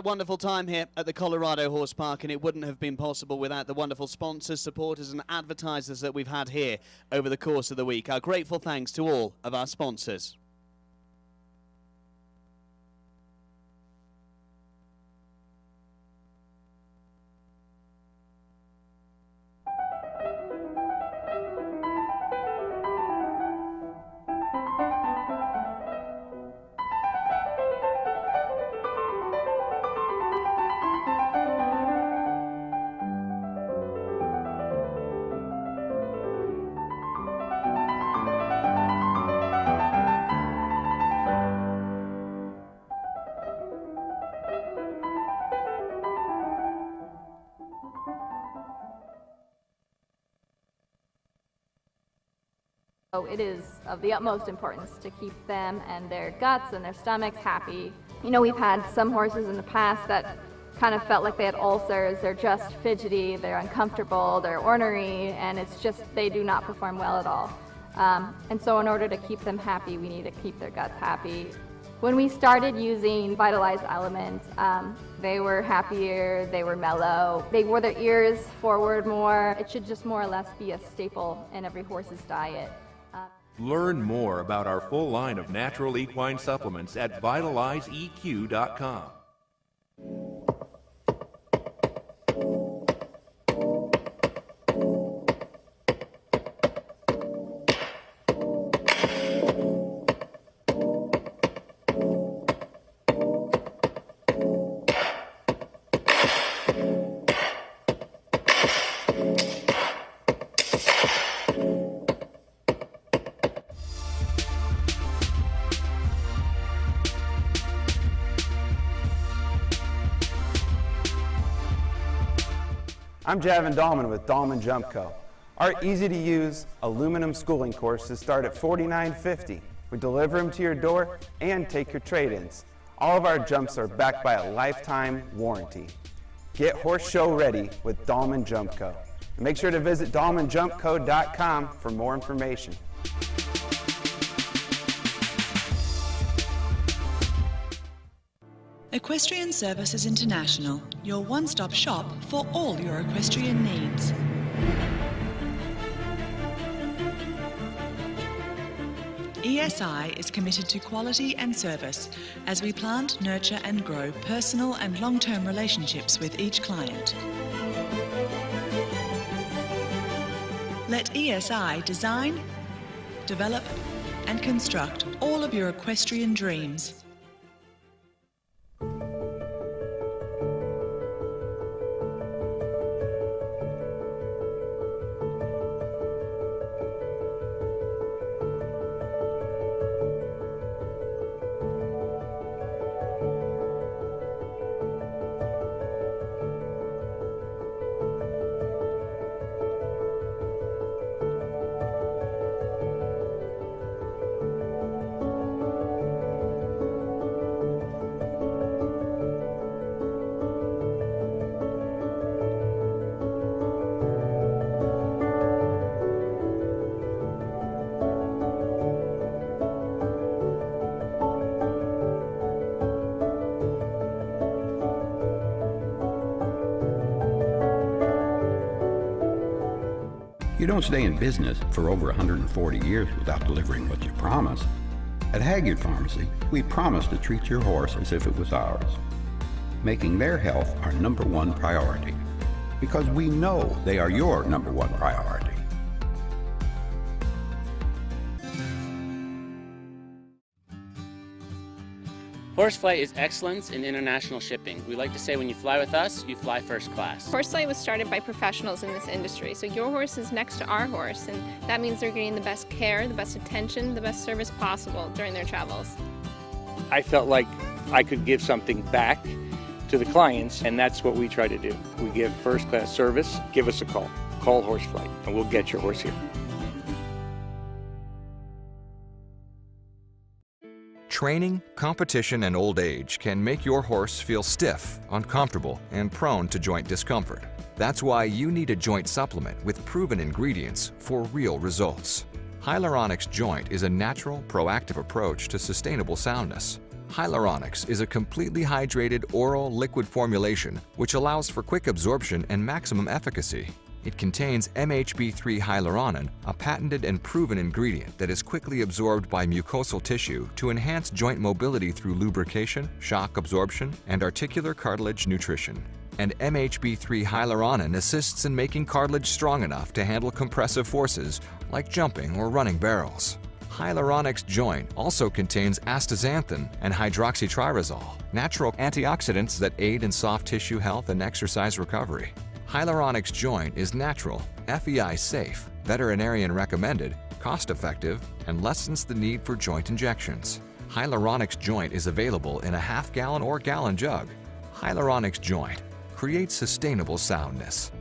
Wonderful time here at the Colorado Horse Park, and it wouldn't have been possible without the wonderful sponsors, supporters and advertisers that we've had here over the course of the week. Our grateful thanks to all of our sponsors. So it is of the utmost importance to keep them and their guts and their stomachs happy. You know, we've had some horses in the past that kind of felt like they had ulcers. They're just fidgety, they're uncomfortable, they're ornery, and it's just they do not perform well at all. And so in order to keep them happy, we need to keep their guts happy. When we started using vitalized elements, they were happier, they were mellow, they wore their ears forward more. It should just more or less be a staple in every horse's diet. Learn more about our full line of natural equine supplements at vitalizeeq.com. I'm Javin Dahlman with Dahlman Jump Co. Our easy-to-use aluminum schooling courses start at $49.50. We deliver them to your door and take your trade-ins. All of our jumps are backed by a lifetime warranty. Get horse show ready with Dahlman Jump Co. And make sure to visit DahlmanJumpCo.com for more information. Equestrian Services International, your one-stop shop for all your equestrian needs. ESI is committed to quality and service as we plant, nurture and grow personal and long-term relationships with each client. Let ESI design, develop and construct all of your equestrian dreams. You don't stay in business for over 140 years without delivering what you promise. At Hagyard Pharmacy, we promise to treat your horse as if it was ours, making their health our #1 priority, because we know they are your #1 priority. Horseflight is excellence in international shipping. We like to say when you fly with us, you fly first class. Horseflight was started by professionals in this industry, so your horse is next to our horse, and that means they're getting the best care, the best attention, the best service possible during their travels. I felt like I could give something back to the clients, and that's what we try to do. We give first class service. Give us a call. Call Horseflight, and we'll get your horse here. Training, competition, and old age can make your horse feel stiff, uncomfortable, and prone to joint discomfort. That's why you need a joint supplement with proven ingredients for real results. Hyaluronics Joint is a natural, proactive approach to sustainable soundness. Hyaluronics is a completely hydrated oral liquid formulation which allows for quick absorption and maximum efficacy. It contains MHB3 hyaluronan, a patented and proven ingredient that is quickly absorbed by mucosal tissue to enhance joint mobility through lubrication, shock absorption, and articular cartilage nutrition. And MHB3 hyaluronan assists in making cartilage strong enough to handle compressive forces like jumping or running barrels. Hyaluronics joint also contains astaxanthin and hydroxytyrosol, natural antioxidants that aid in soft tissue health and exercise recovery. Hyaluronics joint is natural, FEI safe, veterinarian recommended, cost-effective, and lessens the need for joint injections. Hyaluronics joint is available in a half-gallon or gallon jug. Hyaluronics joint creates sustainable soundness.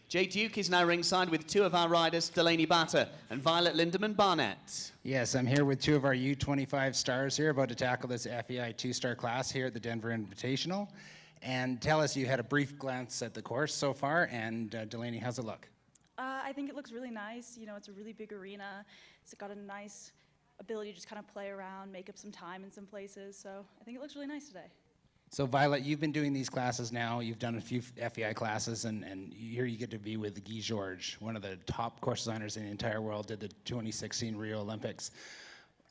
Jay Duke is now ringside with two of our riders, Delaney Batter and Violet Lindemann Barnett. Yes, I'm here with two of our U25 stars here, about to tackle this FEI two-star class here at the Denver Invitational. And tell us, you had a brief glance at the course so far, and Delaney, how's it look? I think it looks really nice. You know, it's a really big arena. It's got a nice ability to just kind of play around, make up some time in some places. So I think it looks really nice today. So Violet, you've been doing these classes now. You've done a few FEI classes, and here you get to be with Guy Georges, one of the top course designers in the entire world, did the 2016 Rio Olympics.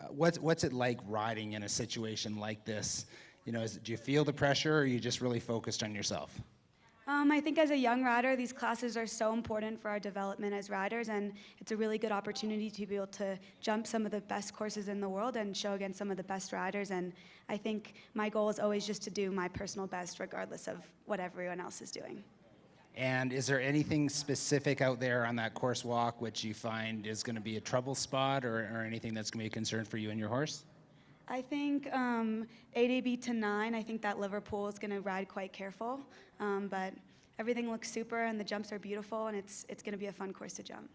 What's it like riding in a situation like this? You know, do you feel the pressure, or are you just really focused on yourself? I think as a young rider, these classes are so important for our development as riders, and it's a really good opportunity to be able to jump some of the best courses in the world and show against some of the best riders. And I think my goal is always just to do my personal best regardless of what everyone else is doing. And is there anything specific out there on that course walk which you find is going to be a trouble spot, or anything that's going to be a concern for you and your horse? I think 8AB to 9, I think that Liverpool is going to ride quite careful, but everything looks super and the jumps are beautiful, and it's going to be a fun course to jump.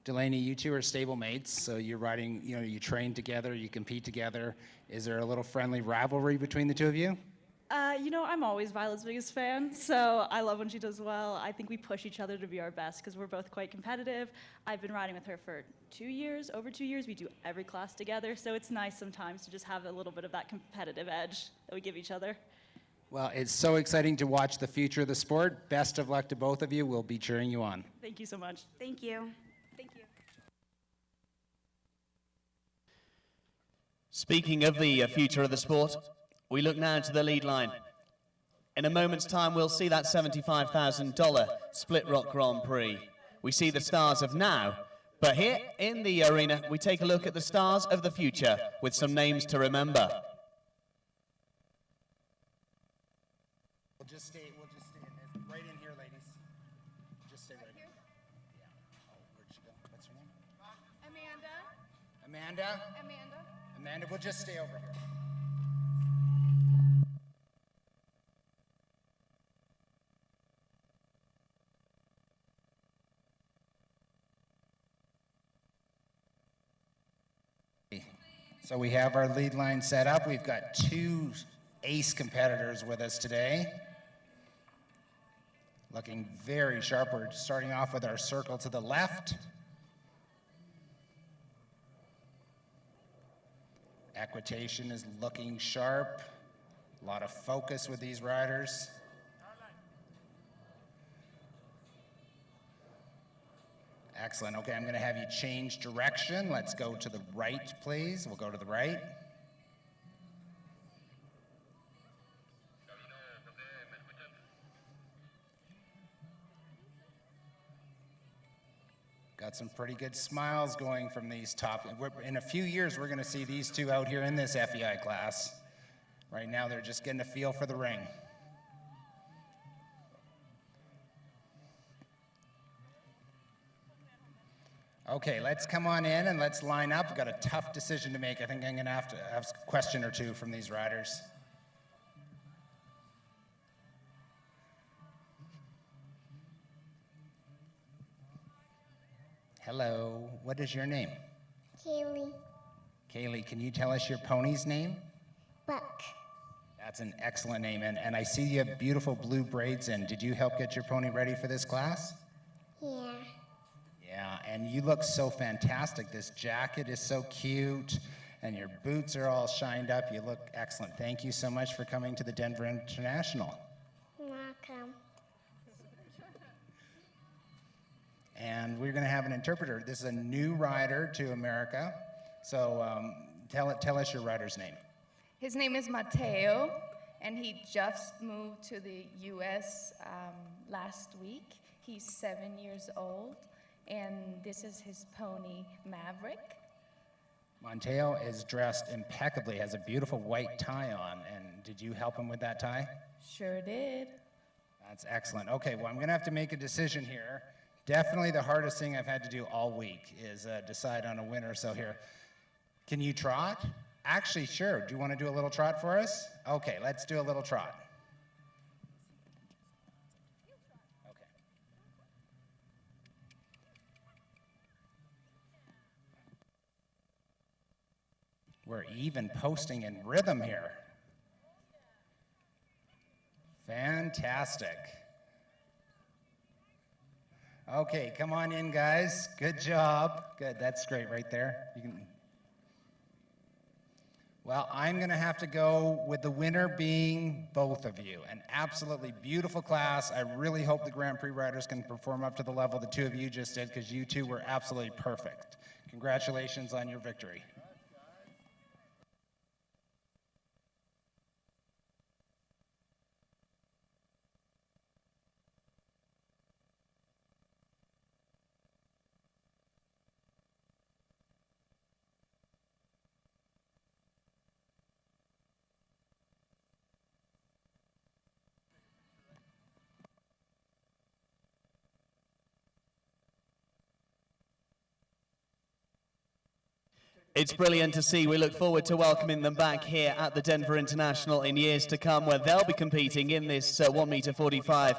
Delaney, you two are stable mates, so you're riding, you know, you train together, you compete together. Is there a little friendly rivalry between the two of you? You know, I'm always Violet's biggest fan, so I love when she does well. I think we push each other to be our best because we're both quite competitive. I've been riding with her for 2 years, over 2 years. We do every class together, so it's nice sometimes to just have a little bit of that competitive edge that we give each other. Well, it's so exciting to watch the future of the sport. Best of luck to both of you. We'll be cheering you on. Thank you so much. Thank you. Thank you. Speaking of the future of the sport, we look now to the lead line. In a moment's time, we'll see that $75,000 Split Rock Grand Prix. We see the stars of now, but here in the arena, we take a look at the stars of the future with some names to remember. We'll just stay in this, right in here, ladies. Just stay right here. Yeah. Oh, where'd she go? What's her name? Amanda. Amanda, we'll just stay over here. So we have our lead line set up. We've got two ace competitors with us today. Looking very sharp. We're starting off with our circle to the left. Equitation is looking sharp. A lot of focus with these riders. Excellent. Okay, I'm going to have you change direction. Let's go to the right, please. We'll go to the right. Got some pretty good smiles going from these top. In a few years, we're going to see these two out here in this FEI class. Right now, they're just getting a feel for the ring. Okay, let's come on in and let's line up. We've got a tough decision to make. I think I'm going to have to ask a question or two from these riders. Hello, what is your name? Kaylee. Kaylee, can you tell us your pony's name? Buck. That's an excellent name, and I see you have beautiful blue braids in. Did you help get your pony ready for this class? Yeah. Yeah, and you look so fantastic. This jacket is so cute, and your boots are all shined up. You look excellent. Thank you so much for coming to the Denver International. Welcome. And we're going to have an interpreter. This is a new rider to America. So tell us your rider's name. His name is Mateo, and he just moved to the U.S. Last week. He's 7 years old, and this is his pony, Maverick. Mateo is dressed impeccably, has a beautiful white tie on. And did you help him with that tie? Sure did. That's excellent. Okay, well, I'm going to have to make a decision here. Definitely the hardest thing I've had to do all week is decide on a winner. So here, can you trot? Actually, sure. Do you want to do a little trot for us? Okay, let's do a little trot. Okay. We're even posting in rhythm here. Fantastic. Okay, come on in, guys. Good job. Good, that's great right there. You can. Well, I'm going to have to go with the winner being both of you. An absolutely beautiful class. I really hope the Grand Prix riders can perform up to the level the two of you just did, because you two were absolutely perfect. Congratulations on your victory. It's brilliant to see. We look forward to welcoming them back here at the Denver International in years to come, where they'll be competing in this 1m45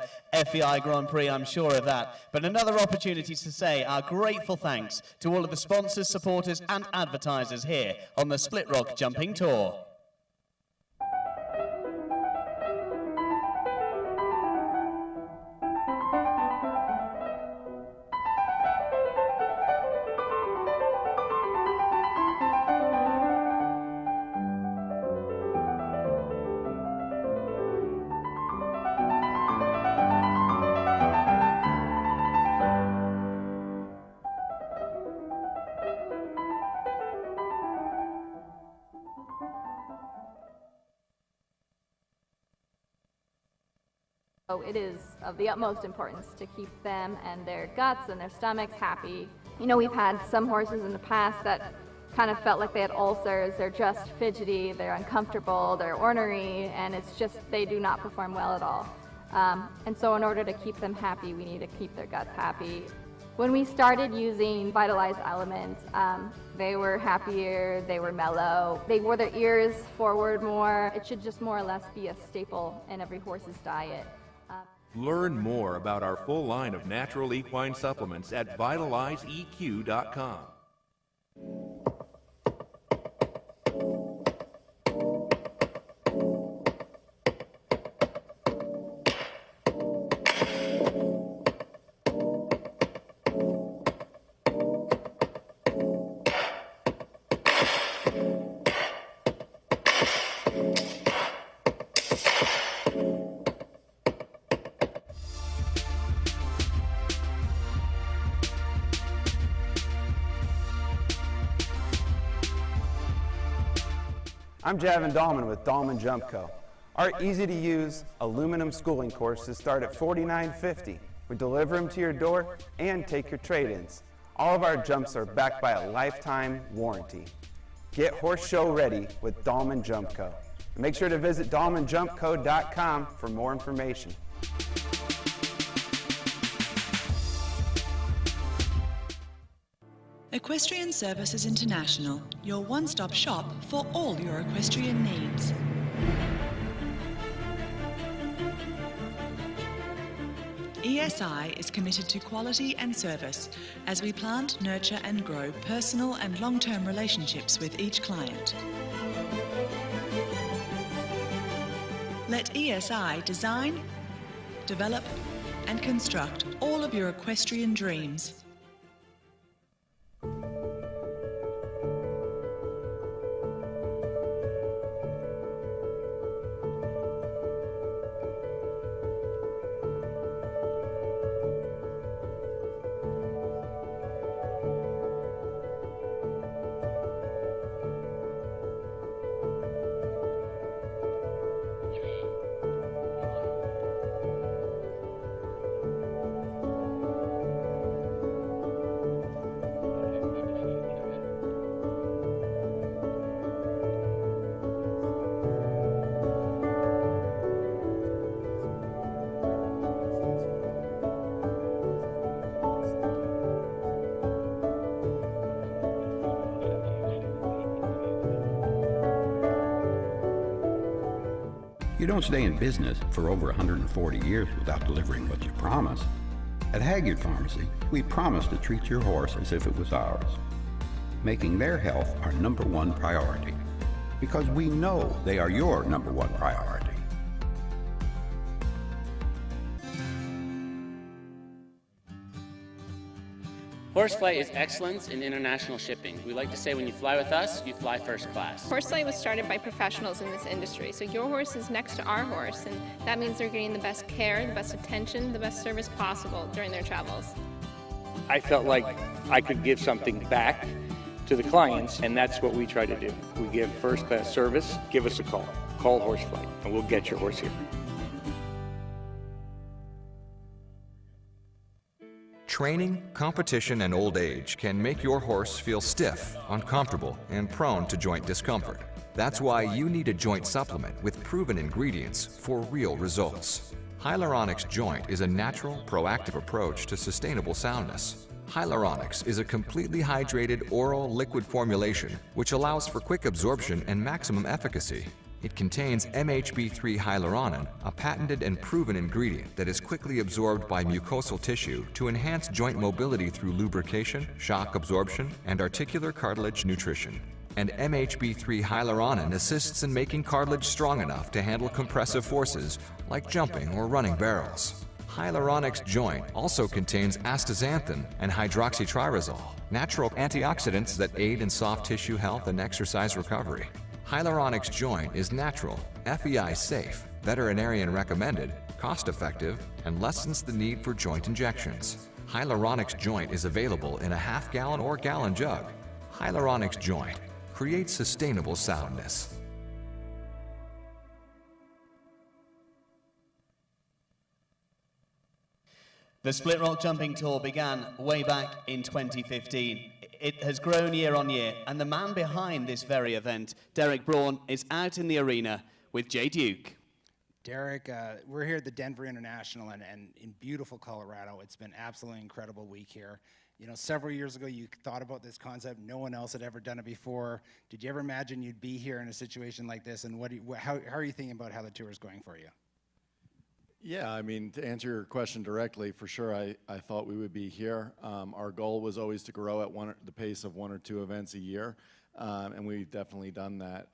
FEI Grand Prix, I'm sure of that. But another opportunity to say our grateful thanks to all of the sponsors, supporters and advertisers here on the Split Rock Jumping Tour. It is of the utmost importance to keep them and their guts and their stomachs happy. You know, we've had some horses in the past that kind of felt like they had ulcers. They're just fidgety, they're uncomfortable, they're ornery, and it's just they do not perform well at all. And so in order to keep them happy, we need to keep their guts happy. When we started using Vitalized Element, they were happier, they were mellow, they wore their ears forward more. It should just more or less be a staple in every horse's diet. Learn more about our full line of natural equine supplements at vitalizeeq.com. I'm Javin Dahlman with Dahlman Jump Co. Our easy-to-use aluminum schooling courses start at $49.50. We deliver them to your door and take your trade-ins. All of our jumps are backed by a lifetime warranty. Get horse show ready with Dahlman Jump Co. Make sure to visit DahlmanJumpCo.com for more information. Equestrian Services International, your one-stop shop for all your equestrian needs. ESI is committed to quality and service as we plant, nurture and grow personal and long-term relationships with each client. Let ESI design, develop and construct all of your equestrian dreams. You don't stay in business for over 140 years without delivering what you promised. At Hagyard Pharmacy, we promise to treat your horse as if it was ours, making their health our #1 priority, because we know they are your #1 priority. Horsefly is excellence in international shipping. We like to say when you fly with us, you fly first class. Horsefly was started by professionals in this industry, so your horse is next to our horse, and that means they're getting the best care, the best attention, the best service possible during their travels. I felt like I could give something back to the clients, and that's what we try to do. We give first-class service. Give us a call. Call Horsefly, and we'll get your horse here. Training, competition, and old age can make your horse feel stiff, uncomfortable, and prone to joint discomfort. That's why you need a joint supplement with proven ingredients for real results. Hyaluronics Joint is a natural, proactive approach to sustainable soundness. Hyaluronics is a completely hydrated oral liquid formulation which allows for quick absorption and maximum efficacy. It contains MHB3 hyaluronan, a patented and proven ingredient that is quickly absorbed by mucosal tissue to enhance joint mobility through lubrication, shock absorption, and articular cartilage nutrition. And MHB3 hyaluronan assists in making cartilage strong enough to handle compressive forces like jumping or running barrels. Hyaluronics Joint also contains astaxanthin and hydroxytyrosol, natural antioxidants that aid in soft tissue health and exercise recovery. Hyaluronics Joint is natural, FEI safe, veterinarian recommended, cost-effective, and lessens the need for joint injections. Hyaluronics Joint is available in a half-gallon or gallon jug. Hyaluronics Joint creates sustainable soundness. The Split Rock Jumping Tour began way back in 2015. It has grown year on year, and the man behind this very event, Derek Braun, is out in the arena with Jay Duke. Derek, we're here at the Denver International and in beautiful Colorado. It's been absolutely incredible week here. You know, several years ago you thought about this concept. No one else had ever done it before. Did you ever imagine you'd be here in a situation like this? And how are you thinking about how the tour is going for you? Yeah, I mean, to answer your question directly, for sure, I thought we would be here. Our goal was always to grow at the pace of 1 or 2 events a year, and we've definitely done that.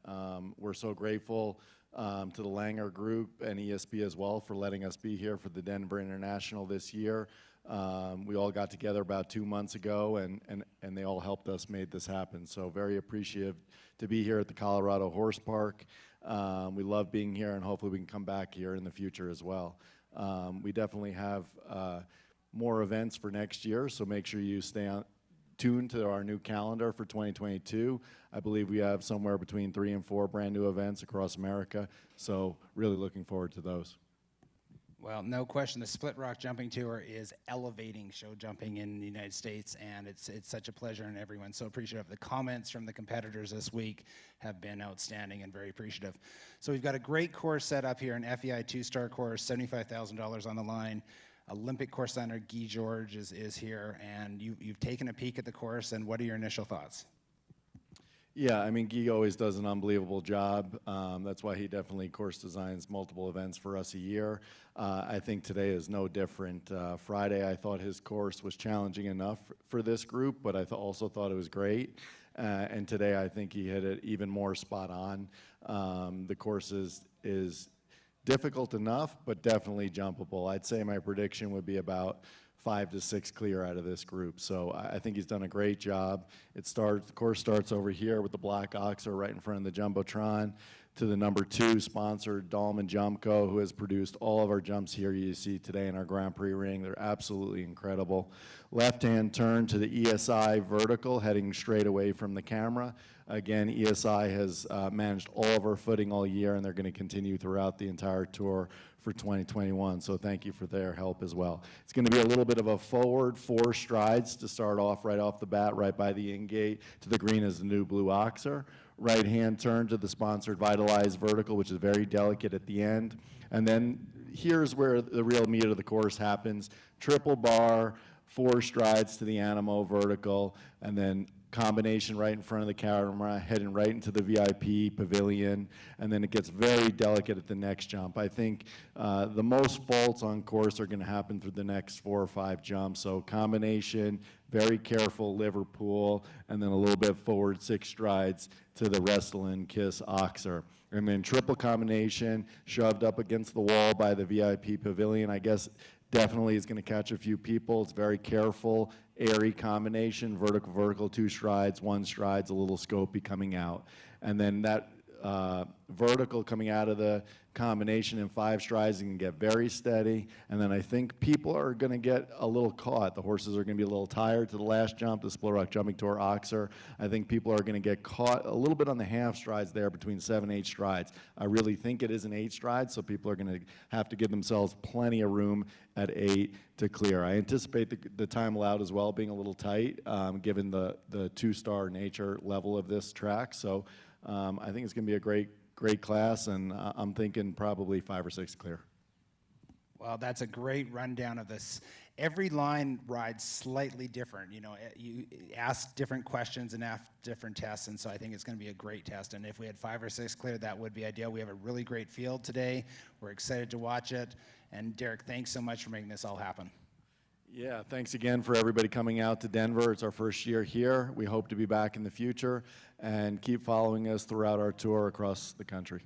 We're so grateful to the Langer Group and ESP as well for letting us be here for the Denver International this year. We all got together about 2 months ago, and they all helped us make this happen. So very appreciative to be here at the Colorado Horse Park. We love being here, and hopefully we can come back here in the future as well. We definitely have more events for next year, so make sure you tuned to our new calendar for 2022. I believe we have somewhere between 3 and 4 brand new events across America, so really looking forward to those. Well, no question, the Split Rock Jumping Tour is elevating show jumping in the United States, and it's such a pleasure, and everyone's so appreciative. The comments from the competitors this week have been outstanding and very appreciative. So we've got a great course set up here, an FEI 2-star course, $75,000 on the line. Olympic course designer Guy George is here, and you've taken a peek at the course, and what are your initial thoughts? Yeah, I mean, Guy always does an unbelievable job. That's why he definitely course designs multiple events for us a year. I think today is no different. Friday, I thought his course was challenging enough for this group, but I also thought it was great. And today, I think he hit it even more spot on. The course is difficult enough, but definitely jumpable. I'd say my prediction would be about 5 to 6 clear out of this group. So I think he's done a great job. The course starts over here with the black oxer right in front of the Jumbotron to the number 2 sponsor, Dahlman Jump Co., who has produced all of our jumps here you see today in our Grand Prix ring. They're absolutely incredible. Left-hand turn to the ESI vertical, heading straight away from the camera. Again, ESI has managed all of our footing all year, and they're going to continue throughout the entire tour for 2021, so thank you for their help as well. It's going to be a little bit of a forward 4 strides to start off right off the bat, right by the in-gate. To the green is the new blue oxer. Right-hand turn to the sponsored Vitalize vertical, which is very delicate at the end. And then here's where the real meat of the course happens. Triple bar, 4 strides to the Animo vertical, and then combination right in front of the camera, heading right into the VIP pavilion, and then it gets very delicate at the next jump. I think the most faults on course are going to happen through the next 4 or 5 jumps. So combination, very careful Liverpool, and then a little bit forward 6 strides to the Wrestlin' Kiss Oxer. And then triple combination, shoved up against the wall by the VIP pavilion. I guess definitely is going to catch a few people. It's very careful, airy combination, vertical 2 strides, 1 strides, a little scopy coming out. And then that vertical coming out of the combination in 5 strides, you can get very steady. And then I think people are going to get a little caught. The horses are going to be a little tired to the last jump, the Split Rock Jumping Tour Oxer. I think people are going to get caught a little bit on the half strides there between 7 and 8 strides. I really think it is an 8 stride, so people are going to have to give themselves plenty of room at 8 to clear. I anticipate the time allowed as well being a little tight, given the 2-star nature level of this track. So I think it's going to be a great class, and I'm thinking probably 5 or 6 clear. Well, that's a great rundown of this. Every line rides slightly different. You know, you ask different questions and ask different tests, and so I think it's going to be a great test. And if we had 5 or 6 clear, that would be ideal. We have a really great field today. We're excited to watch it. And Derek, thanks so much for making this all happen. Yeah, thanks again for everybody coming out to Denver. It's our first year here. We hope to be back in the future, and keep following us throughout our tour across the country.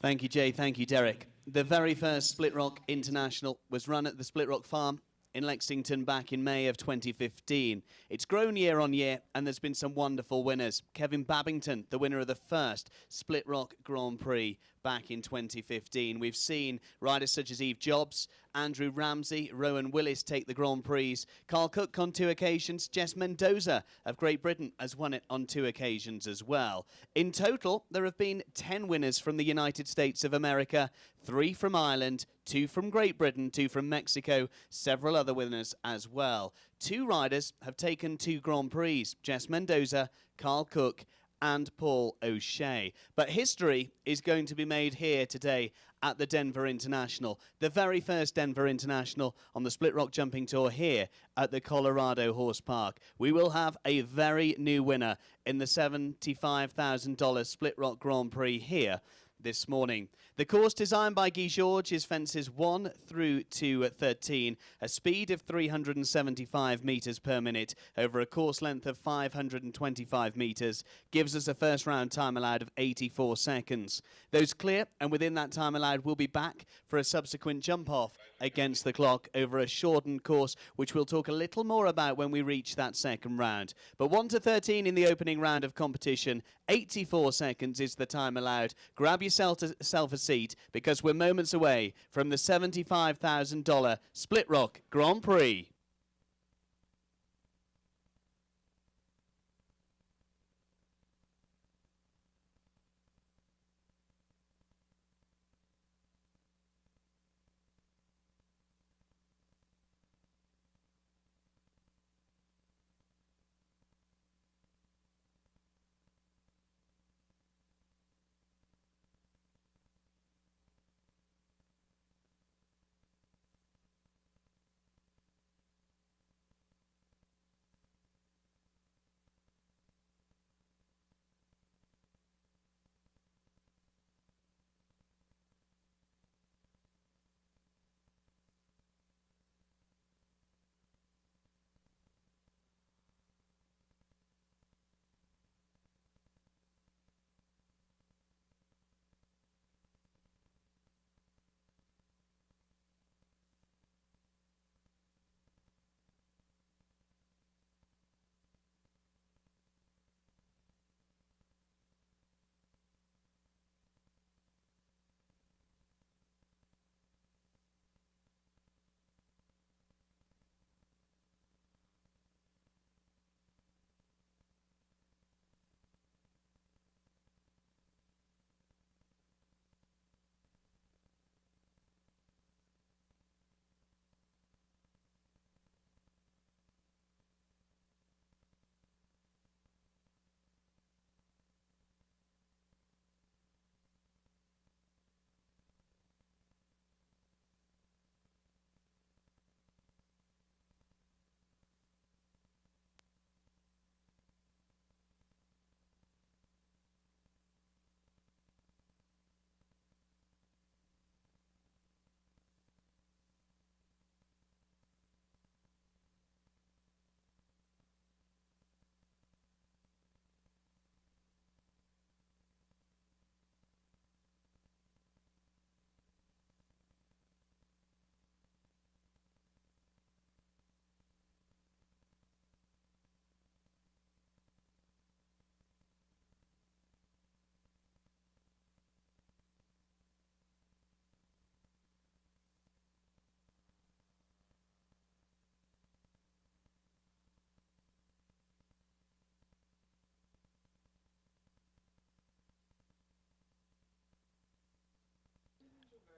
Thank you, Jay. Thank you, Derek. The very first Split Rock International was run at the Split Rock Farm in Lexington back in May of 2015. It's grown year on year, and there's been some wonderful winners. Kevin Babington, the winner of the first Split Rock Grand Prix back in 2015. We've seen riders such as Eve Jobs, Andrew Ramsey, Rowan Willis take the Grand Prix. Carl Cook on 2 occasions. Jess Mendoza of Great Britain has won it on 2 occasions as well. In total, there have been 10 winners from the United States of America, 3 from Ireland, 2 from Great Britain, 2 from Mexico, several other winners as well. 2 riders have taken 2 Grand Prix, Jess Mendoza, Carl Cook, and Paul O'Shea. But history is going to be made here today at the Denver International, the very first Denver International on the Split Rock Jumping Tour here at the Colorado Horse Park. We will have a very new winner in the $75,000 Split Rock Grand Prix here this morning. The course designed by Guy George is fences 1 through to 13, a speed of 375 metres per minute over a course length of 525 metres, gives us a first round time allowed of 84 seconds. Those clear and within that time allowed will be back for a subsequent jump off against the clock over a shortened course, which we'll talk a little more about when we reach that second round. But 1 to 13 in the opening round of competition, 84 seconds is the time allowed. Grab yourself a seat, because we're moments away from the $75,000 Split Rock Grand Prix.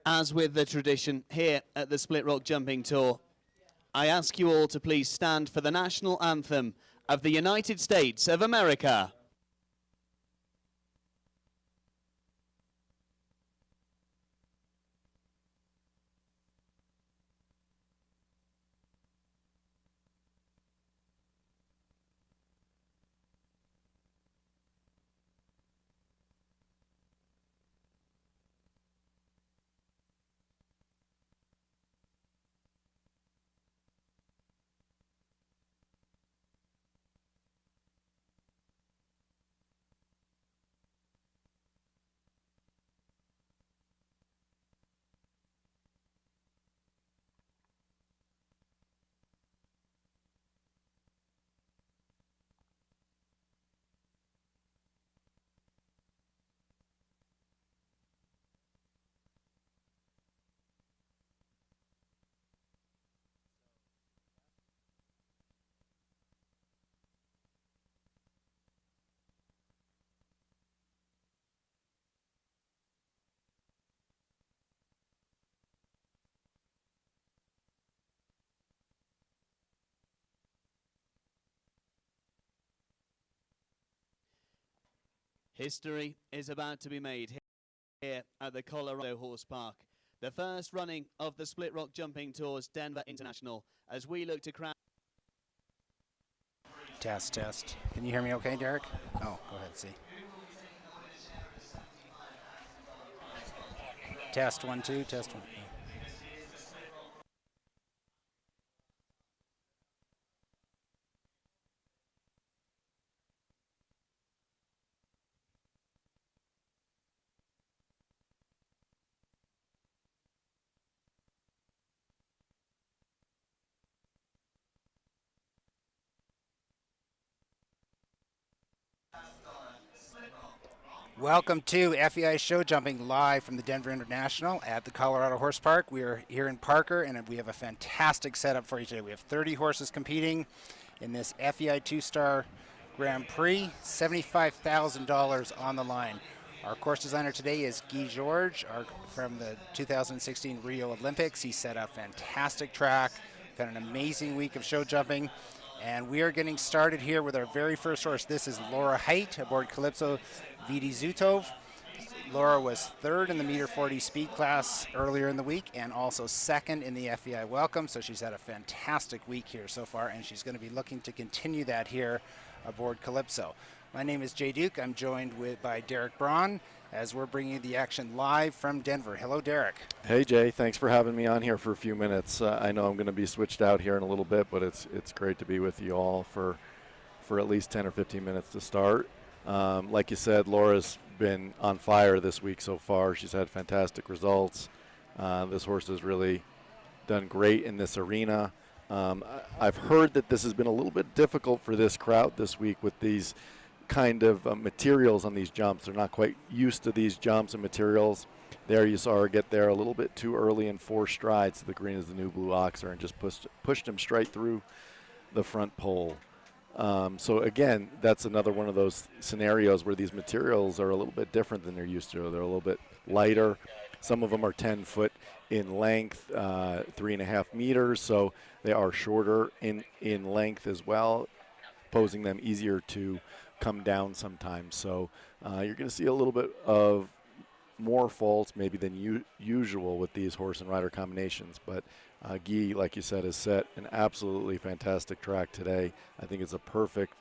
As with the tradition here at the Split Rock Jumping Tour, I ask you all to please stand for the national anthem of the United States of America. History is about to be made here at the Colorado Horse Park. The first running of the Split Rock Jumping Tour's Denver International, as we look to crown. Test, test. Can you hear me okay, Derek? Oh, go ahead, see. Test, 1, 2, test 1. Welcome to FEI Show Jumping live from the Denver International at the Colorado Horse Park. We are here in Parker, and we have a fantastic setup for you today. We have 30 horses competing in this FEI 2-Star Grand Prix, $75,000 on the line. Our course designer today is Guy George from the 2016 Rio Olympics. He set a fantastic track, had an amazing week of show jumping. And we are getting started here with our very first horse. This is Laura Height aboard Calypso Vidi Zutov. Laura was third in the meter 40 speed class earlier in the week and also second in the FEI Welcome. So she's had a fantastic week here so far, and she's going to be looking to continue that here aboard Calypso. My name is Jay Duke. I'm joined by Derek Braun as we're bringing you the action live from Denver. Hello, Derek. Hey, Jay. Thanks for having me on here for a few minutes. I know I'm going to be switched out here in a little bit, but it's great to be with you all for at least 10 or 15 minutes to start. Like you said, Laura's been on fire this week so far. She's had fantastic results. This horse has really done great in this arena. I've heard that this has been a little bit difficult for this crowd this week with these kind of materials on these jumps. They're not quite used to these jumps and materials. There you saw her get there a little bit too early in 4 strides. The green is the new blue oxer and just pushed him straight through the front pole. So again, that's another one of those scenarios where these materials are a little bit different than they're used to. They're a little bit lighter. Some of them are 10 foot in length, 3.5 meters, so they are shorter in length as well, posing them easier to come down sometimes. So you're going to see a little bit of more faults maybe than usual with these horse and rider combinations, but Guy, like you said, has set an absolutely fantastic track today. I think it's a perfect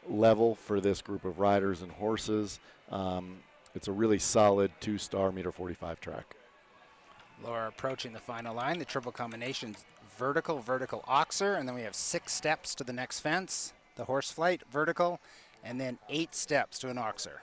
level for this group of riders and horses. It's a really solid 2-star meter 45 track. Laura approaching the final line. The triple combinations, vertical, vertical, oxer, and then we have 6 steps to the next fence. The horse flight, vertical, and then 8 steps to an oxer.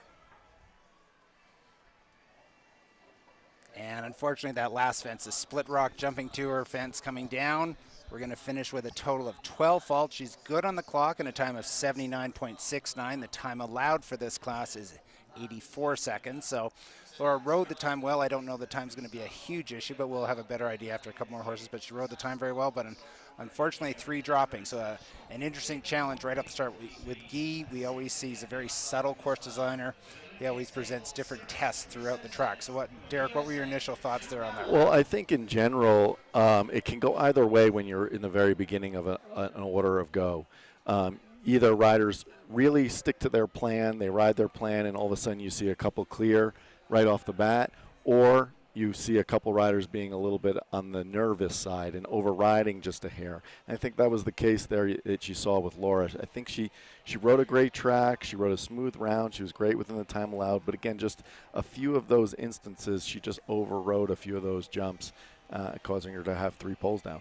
And unfortunately, that last fence, the Split Rock Jumping Tour fence coming down. We're going to finish with a total of 12 faults. She's good on the clock in a time of 79.69. The time allowed for this class is 84 seconds. So Laura rode the time well. I don't know the time's going to be a huge issue, but we'll have a better idea after a couple more horses. But she rode the time very well. But Unfortunately, 3 dropping, so an interesting challenge right off the start. With Guy, we always see he's a very subtle course designer. He always presents different tests throughout the track. So Derek, what were your initial thoughts there on that? Well, I think in general, it can go either way when you're in the very beginning of an order of go. Either riders really stick to their plan, they ride their plan, and all of a sudden you see a couple clear right off the bat, or you see a couple riders being a little bit on the nervous side and overriding just a hair. And I think that was the case there that you saw with Laura. I think she rode a great track. She rode a smooth round. She was great within the time allowed. But again, just a few of those instances, she just overrode a few of those jumps, causing her to have 3 poles down.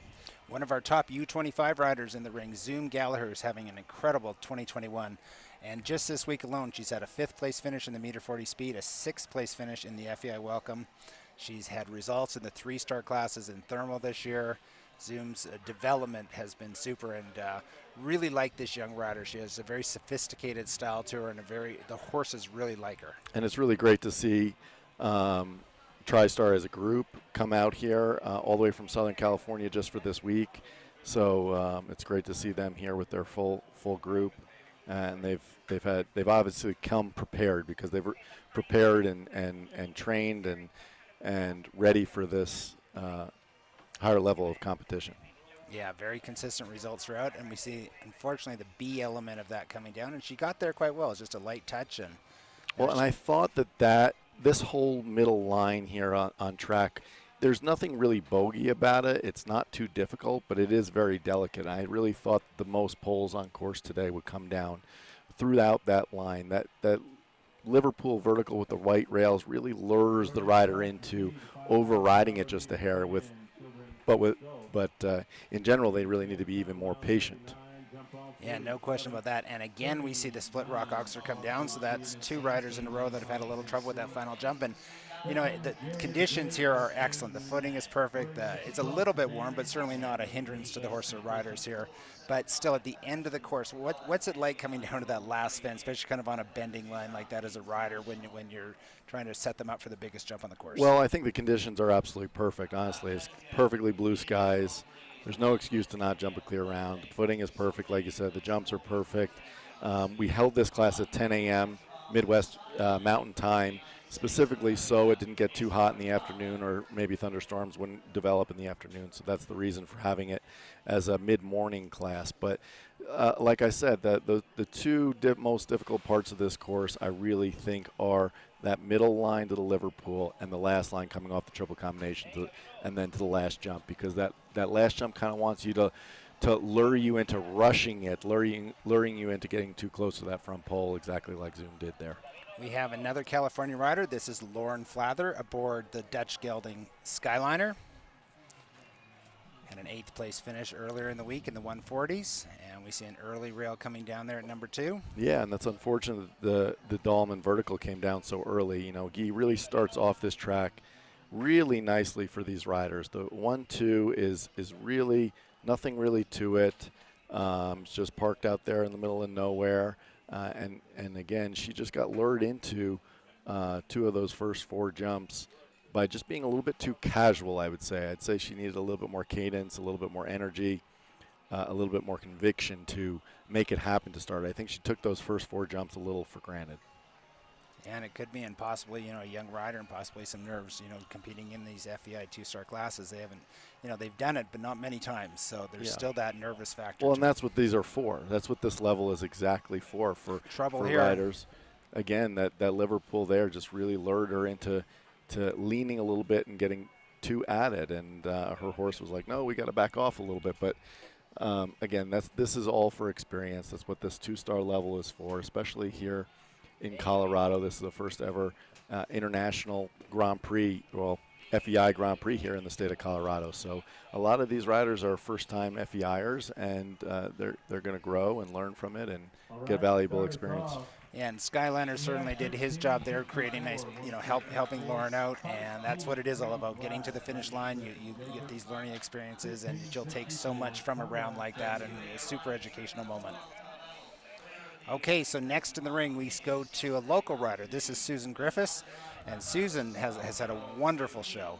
One of our top U25 riders in the ring, Zoom Gallagher, is having an incredible 2021. And just this week alone, she's had a 5th place finish in the meter 40 speed, a 6th place finish in the FEI Welcome. She's had results in the 3-star classes in thermal this year. Zoom's development has been super, and really like this young rider. She has a very sophisticated style to her, and the horses really like her. And it's really great to see TriStar as a group come out here all the way from Southern California just for this week. So it's great to see them here with their full group, and they've obviously come prepared, because they've prepared and trained and ready for this higher level of competition. Yeah, very consistent results throughout, and we see, unfortunately, the B element of that coming down, and she got there quite well. It's just a light touch. And I thought that this whole middle line here on track, there's nothing really bogey about it. It's not too difficult, but it is very delicate. I really thought the most poles on course today would come down throughout that line. That Liverpool vertical with the white rails really lures the rider into overriding it just a hair. But in general, they really need to be even more patient. Yeah, no question about that. And again, we see the split rock oxer come down, so that's 2 riders in a row that have had a little trouble with that final jump. And you know, the conditions here are excellent. The footing is perfect. It's a little bit warm, but certainly not a hindrance to the horse or riders here. But still, at the end of the course, what's it like coming down to that last fence, especially kind of on a bending line like that as a rider when you're trying to set them up for the biggest jump on the course? Well, I think the conditions are absolutely perfect, honestly. It's perfectly blue skies. There's no excuse to not jump a clear round. The footing is perfect, like you said. The jumps are perfect. We held this class at 10 a.m. Midwest Mountain Time, specifically so it didn't get too hot in the afternoon, or maybe thunderstorms wouldn't develop in the afternoon. So that's the reason for having it as a mid-morning class. But like I said, the 2 most difficult parts of this course, I really think, are that middle line to the Liverpool and the last line coming off the triple combination and then to the last jump, because that last jump kind of wants you to lure you into rushing it, luring you into getting too close to that front pole, exactly like Zoom did there. We have another California rider. This is Lauren Flather aboard the Dutch Gelding Skyliner. Had an 8th place finish earlier in the week in the 140s, and we see an early rail coming down there at number 2. Yeah, and that's unfortunate that the Dahlman vertical came down so early. You know, Guy really starts off this track really nicely for these riders. The 1-2 is really nothing really to it. It's just parked out there in the middle of nowhere. And again, she just got lured into 2 of those first 4 jumps by just being a little bit too casual, I would say. I'd say she needed a little bit more cadence, a little bit more energy, a little bit more conviction to make it happen to start. I think she took those first 4 jumps a little for granted. And it could be, and possibly, a young rider and possibly some nerves, competing in these FEI 2-star classes. They haven't, they've done it, but not many times. So there's still that nervous factor. Well, and that's what these are for. That's what this level is exactly for riders. Again, that Liverpool there just really lured her into leaning a little bit and getting too at it. And her horse was like, no, we got to back off a little bit. But again, this is all for experience. That's what this 2-star level is for, especially here in Colorado. This is the first ever international Grand Prix, FEI Grand Prix here in the state of Colorado. So a lot of these riders are first-time FEIers, and they're going to grow and learn from it and get valuable experience. Yeah, and Skyliner certainly did his job there, creating nice, helping Lauren out, and that's what it is all about, getting to the finish line. You get these learning experiences, and you'll take so much from a round like that, and a super educational moment. Okay, so next in the ring, we go to a local rider. This is Susan Griffis, and Susan has had a wonderful show.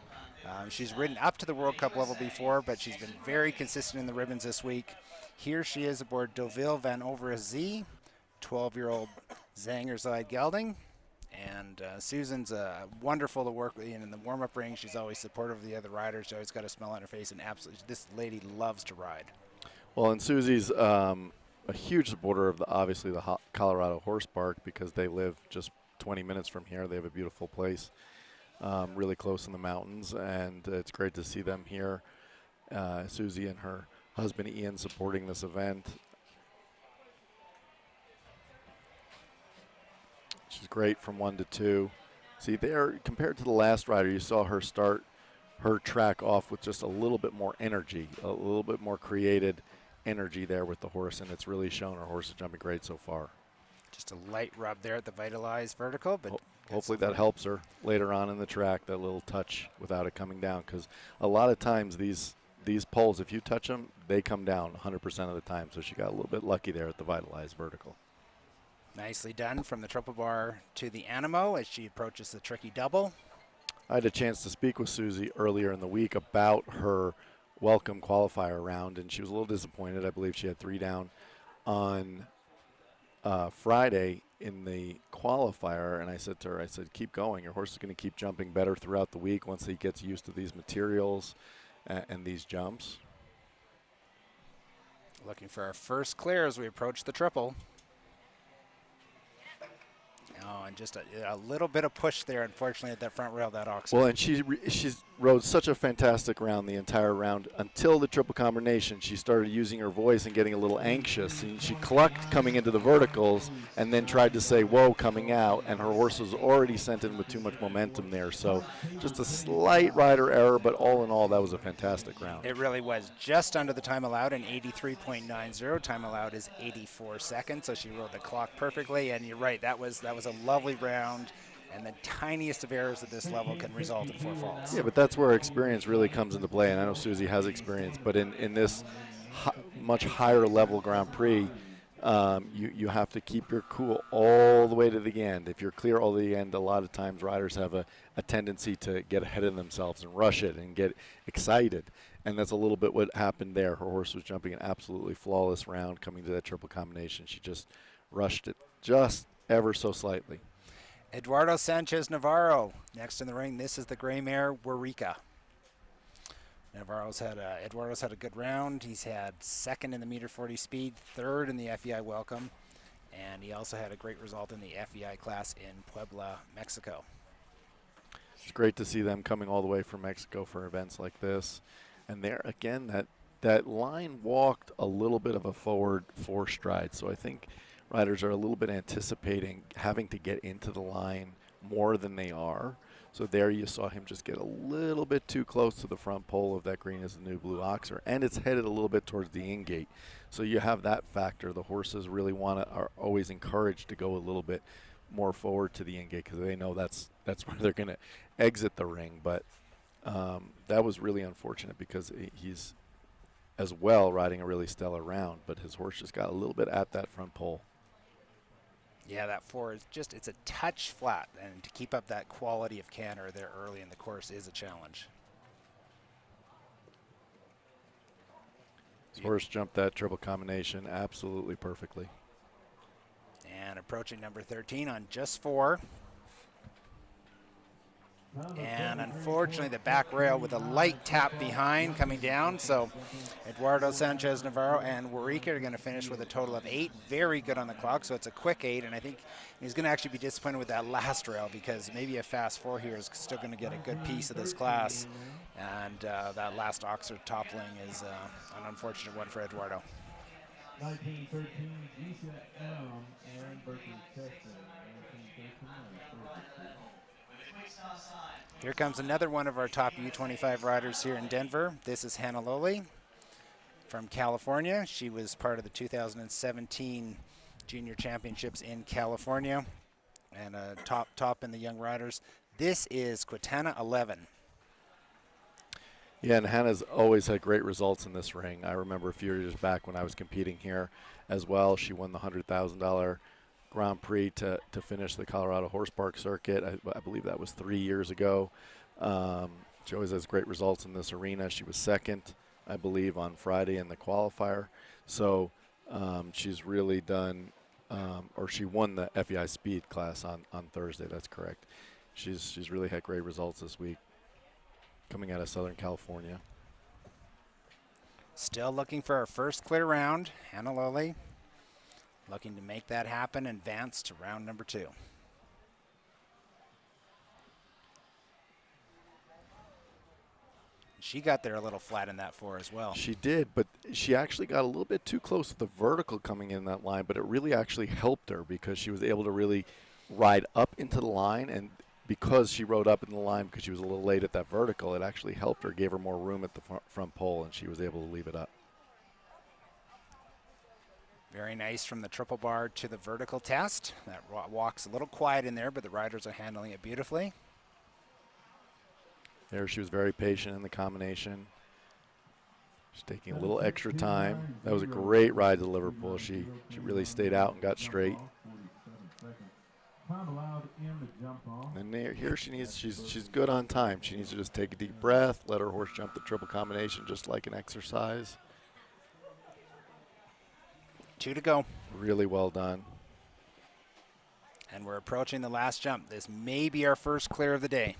She's ridden up to the World Cup level before, but she's been very consistent in the ribbons this week. Here she is aboard Deauville Van Overzee, 12-year-old Zangerzide Gelding. And Susan's wonderful to work with in the warm-up ring. She's always supportive of the other riders. She's always got a smile on her face, and absolutely, this lady loves to ride. Well, and Susie's a huge supporter of obviously the Colorado Horse Park, because they live just 20 minutes from here. They have a beautiful place, really close in the mountains, and it's great to see them here. Susie and her husband Ian supporting this event. She's great from 1 to 2. See, there, compared to the last rider, you saw her start her track off with just a little bit more energy, a little bit more created energy there with the horse, and it's really shown. Her horse is jumping great so far. Just a light rub there at the Vitalized vertical, but hopefully that helps her later on in the track, that little touch without it coming down, because a lot of times these poles, if you touch them, they come down 100% of the time, so she got a little bit lucky there at the Vitalized vertical. Nicely done from the triple bar to the Animo as she approaches the tricky double. I had a chance to speak with Susie earlier in the week about her welcome qualifier round, and she was a little disappointed. I believe she had 3 down on Friday in the qualifier, and I said to her, keep going. Your horse is going to keep jumping better throughout the week once he gets used to these materials and these jumps. Looking for our first clear as we approach the triple. Oh, and just a little bit of push there, unfortunately, at that front rail, that oxen. Well, and she's rode such a fantastic round the entire round until the triple combination. She started using her voice and getting a little anxious. And she clucked coming into the verticals and then tried to say, whoa, coming out. And her horse was already sent in with too much momentum there. So just a slight rider error, but all in all, that was a fantastic round. It really was. Just under the time allowed, an 83.90. Time allowed is 84 seconds. So she rode the clock perfectly. And you're right, that was a lovely round, and the tiniest of errors at this level can result in 4 faults. Yeah, but that's where experience really comes into play, and I know Susie has experience, but in this much higher level Grand Prix, you have to keep your cool all the way to the end. If you're clear all the end, a lot of times riders have a tendency to get ahead of themselves and rush it and get excited, and that's a little bit what happened there. Her horse was jumping an absolutely flawless round coming to that triple combination. She just rushed it just ever so slightly. Eduardo Sanchez Navarro next in the ring. This is the gray mare Warika. Eduardo's had a good round. He's had 2nd in the meter 40 speed, 3rd in the FEI welcome, and he also had a great result in the FEI class in Puebla, Mexico. It's great to see them coming all the way from Mexico for events like this. And there again, that line walked a little bit of a forward 4 stride, so I think riders are a little bit anticipating having to get into the line more than they are. So there you saw him just get a little bit too close to the front pole of that Green is the New Blue Oxer, and it's headed a little bit towards the in-gate. So you have that factor. The horses really are always encouraged to go a little bit more forward to the in-gate because they know that's where they're going to exit the ring. But that was really unfortunate because he's as well riding a really stellar round, but his horse just got a little bit at that front pole. Yeah, that 4 is it's a touch flat, and to keep up that quality of canter there early in the course is a challenge. His horse jumped that triple combination absolutely perfectly. And approaching number 13 on just 4. And unfortunately, the back rail with a light tap behind coming down. So Eduardo Sanchez Navarro and Warika are going to finish with a total of 8. Very good on the clock, so it's a quick 8. And I think he's going to actually be disappointed with that last rail because maybe a fast 4 here is still going to get a good piece of this class. And that last Oxer toppling is an unfortunate one for Eduardo. 1913 and Berkeley Chester. Here comes another one of our top U25 riders here in Denver. This is Hannah Lowley from California. She was part of the 2017 Junior Championships in California and a top in the young riders. This is Quatana 11. Yeah, and Hannah's always had great results in this ring. I remember a few years back when I was competing here as well. She won the $100,000 Grand Prix to finish the Colorado Horse Park circuit. I believe that was 3 years ago. She always has great results in this arena. She was second, I believe, on Friday in the qualifier. So she's really done, or she won the FEI speed class on Thursday. That's correct. She's really had great results this week coming out of Southern California. Still looking for our first clear round. Hannah Lowley looking to make that happen and advance to round number 2. She got there a little flat in that 4 as well. She did, but she actually got a little bit too close to the vertical coming in that line, but it really actually helped her because she was able to really ride up into the line, and because she rode up in the line because she was a little late at that vertical, it actually helped her, gave her more room at the front pole, and she was able to leave it up. Very nice from the triple bar to the vertical test. That walk's a little quiet in there, but the riders are handling it beautifully. There she was very patient in the combination. She's taking a little extra time. That was a great ride to Liverpool. She really stayed out and got straight. And here she's good on time. She needs to just take a deep breath, let her horse jump the triple combination just like an exercise. 2 to go. Really well done. And we're approaching the last jump. This may be our first clear of the day.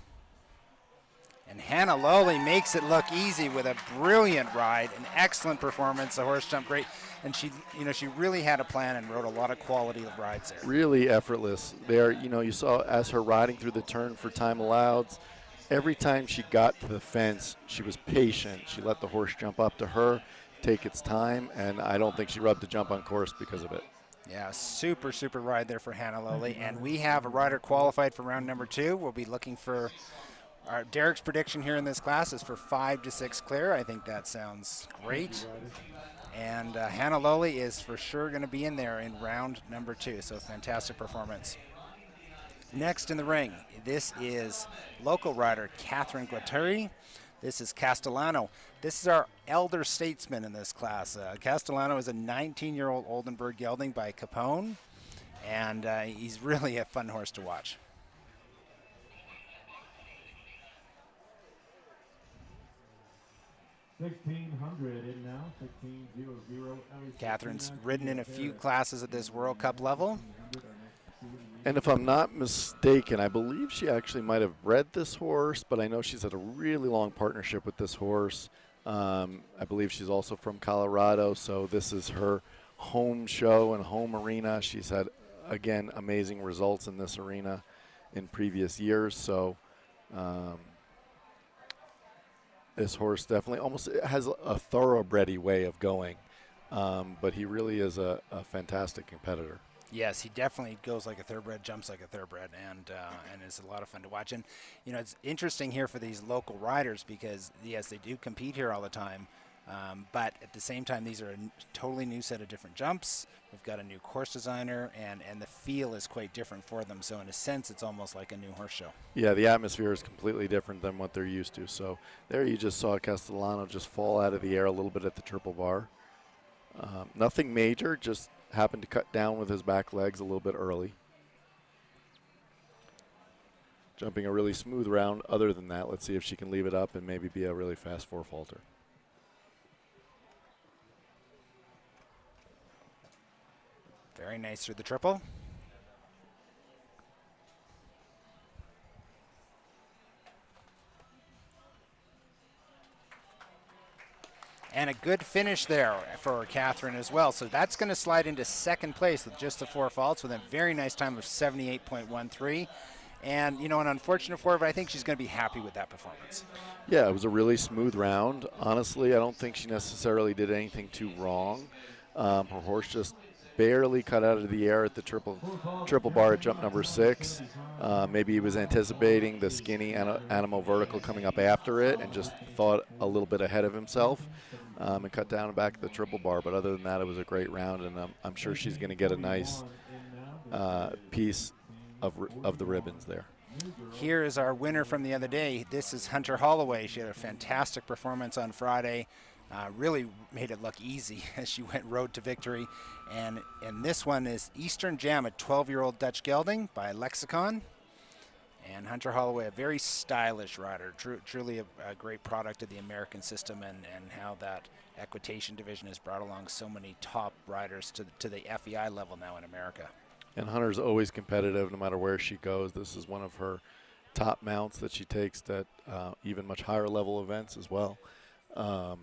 And Hannah Lowley makes it look easy with a brilliant ride, an excellent performance. The horse jumped great, and she really had a plan and rode a lot of quality rides there. Really effortless there. You saw as her riding through the turn for time allowed, every time she got to the fence, she was patient. She let the horse jump up to her, take its time, and I don't think she rubbed the jump on course because of it. Yeah, super ride there for Hannah Lowley, and we have a rider qualified for round number 2. We'll be looking for. Derek's prediction here in this class is for 5 to 6 clear. I think that sounds great. And Hannah Lowley is for sure going to be in there in round number 2, so fantastic performance. Next in the ring, this is local rider Catherine Quateri. This is Castellano. This is our elder statesman in this class. Castellano is a 19-year-old Oldenburg gelding by Capone, and he's really a fun horse to watch. Catherine's ridden in a few classes at this World Cup level. And if I'm not mistaken, I believe she actually might have bred this horse, but I know she's had a really long partnership with this horse. I believe she's also from Colorado, so this is her home show and home arena. She's had, again, amazing results in this arena in previous years, so this horse definitely almost has a thoroughbred-y way of going, but he really is a fantastic competitor. Yes, he definitely goes like a thoroughbred, jumps like a thoroughbred, and is a lot of fun to watch. And, it's interesting here for these local riders because, yes, they do compete here all the time, but at the same time, these are a totally new set of different jumps. We've got a new course designer, and the feel is quite different for them. So in a sense, it's almost like a new horse show. Yeah, the atmosphere is completely different than what they're used to. So there you just saw Castellano just fall out of the air a little bit at the triple bar. Nothing major, just happened to cut down with his back legs a little bit early. Jumping a really smooth round. Other than that, let's see if she can leave it up and maybe be a really fast 4-faulter. Very nice through the triple. And a good finish there for Catherine as well. So that's going to slide into second place with just the 4 faults with a very nice time of 78.13. And, an unfortunate 4, but I think she's going to be happy with that performance. Yeah, it was a really smooth round. Honestly, I don't think she necessarily did anything too wrong. Her horse just barely cut out of the air at the triple bar at jump number 6. Maybe he was anticipating the skinny animal vertical coming up after it and just thought a little bit ahead of himself and cut down and back the triple bar. But other than that, it was a great round, and I'm sure she's going to get a nice piece of the ribbons there. Here is our winner from the other day. This is Hunter Holloway. She had a fantastic performance on Friday. Really made it look easy as she went road to victory. And this one is Eastern Jam, a 12-year-old Dutch gelding by Lexicon. And Hunter Holloway, a very stylish rider, truly a great product of the American system, and how that equitation division has brought along so many top riders to the FEI level now in America. And Hunter's always competitive no matter where she goes. This is one of her top mounts that she takes at even much higher level events as well. I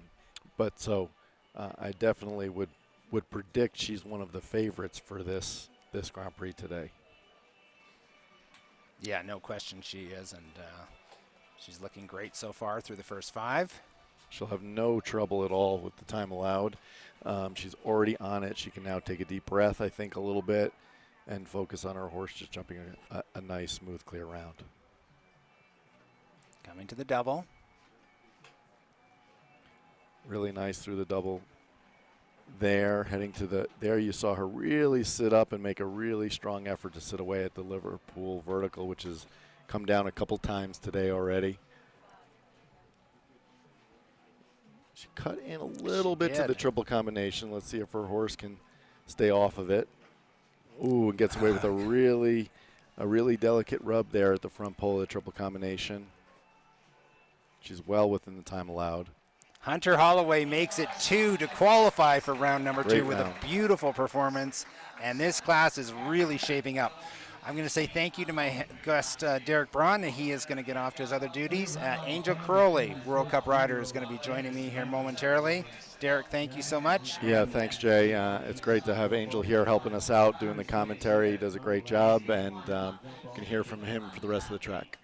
definitely would predict she's one of the favorites for this Grand Prix today. Yeah, no question she is, and she's looking great so far through the first 5. She'll have no trouble at all with the time allowed. She's already on it. She can now take a deep breath, I think, a little bit, and focus on her horse just jumping a nice, smooth, clear round. Coming to the double. Really nice through the double there. Heading to there you saw her really sit up and make a really strong effort to sit away at the Liverpool vertical, which has come down a couple times today already. She cut in a little bit to the triple combination. Let's see if her horse can stay off of it. Ooh, and gets away with a really delicate rub there at the front pole of the triple combination. She's well within the time allowed. Hunter Holloway makes it 2 to qualify for round number 2 with a beautiful performance, and this class is really shaping up. I'm going to say thank you to my guest, Derek Braun. He is going to get off to his other duties. Angel Crowley, World Cup rider, is going to be joining me here momentarily. Derek, thank you so much. Yeah, thanks, Jay. It's great to have Angel here helping us out, doing the commentary. He does a great job, and you can hear from him for the rest of the track.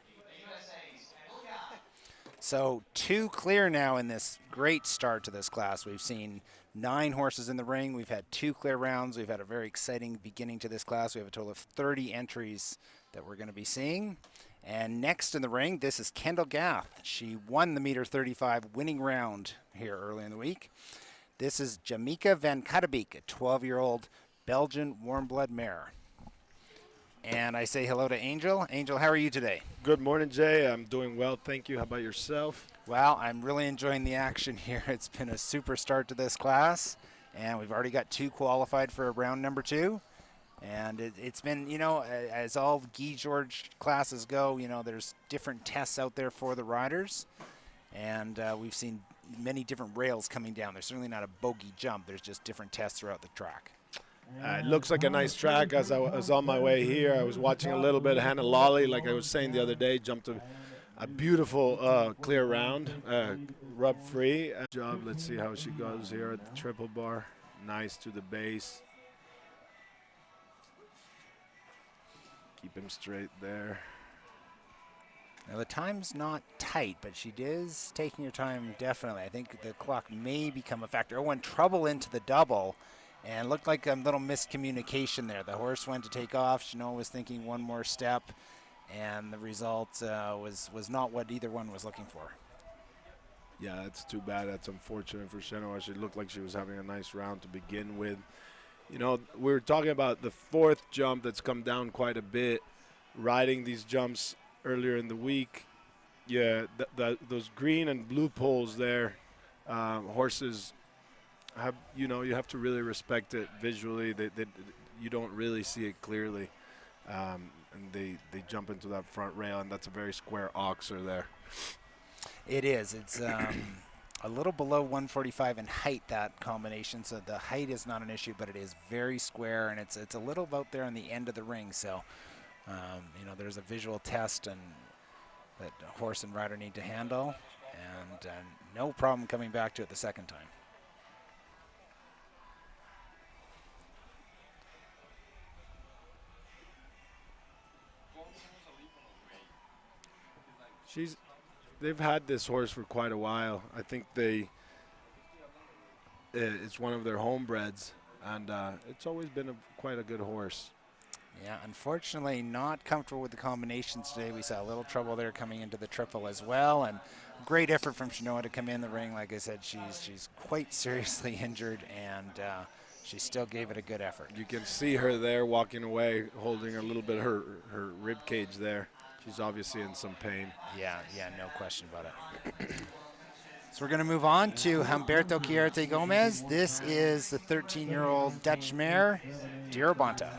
So 2 clear now in this great start to this class. We've seen 9 horses in the ring. We've had 2 clear rounds. We've had a very exciting beginning to this class. We have a total of 30 entries that we're going to be seeing. And next in the ring, this is Kendall Gath. She won the meter 35 winning round here early in the week. This is Jamaica Van Kattebeek, a 12-year-old Belgian warm blood mare. And I say hello to Angel. Angel, how are you today? Good morning, Jay. I'm doing well, thank you. How about yourself? Well, I'm really enjoying the action here. It's been a super start to this class, and we've already got 2 qualified for round number 2. And it's been, as all Guy George classes go, there's different tests out there for the riders. And we've seen many different rails coming down. There's certainly not a bogey jump. There's just different tests throughout the track. It looks like a nice track. As I was on my way here, I was watching a little bit of Hannah Lawley, like I was saying the other day, jumped a beautiful clear round, rub-free. Job. Let's see how she goes here at the triple bar. Nice to the base. Keep him straight there. Now the time's not tight, but she is taking her time definitely. I think the clock may become a factor. Oh, and trouble into the double. And looked like a little miscommunication there. The horse went to take off. Chanel was thinking one more step, and the result was not what either one was looking for. Yeah, that's too bad. That's unfortunate for Chanel. She looked like she was having a nice round to begin with. We were talking about the 4th jump that's come down quite a bit, riding these jumps earlier in the week. Yeah, those green and blue poles there, horses have, you have to really respect it visually. You don't really see it clearly, and they jump into that front rail, and that's a very square oxer there. It is. It's a little below 145 in height, that combination, so the height is not an issue, but it is very square, and it's a little out there on the end of the ring, so there's a visual test and that horse and rider need to handle, and no problem coming back to it the second time. They've had this horse for quite a while. I think it's one of their homebreds, and it's always been quite a good horse. Yeah, unfortunately not comfortable with the combinations today. We saw a little trouble there coming into the triple as well, and great effort from Shanoa to come in the ring. Like I said, she's quite seriously injured, and she still gave it a good effort. You can see her there walking away, holding a little bit of her rib cage there. She's obviously in some pain. Yeah, no question about it. So we're going to move on to Humberto Quateri Gomez. This is the 13-year-old Dutch mare, Dirabanta.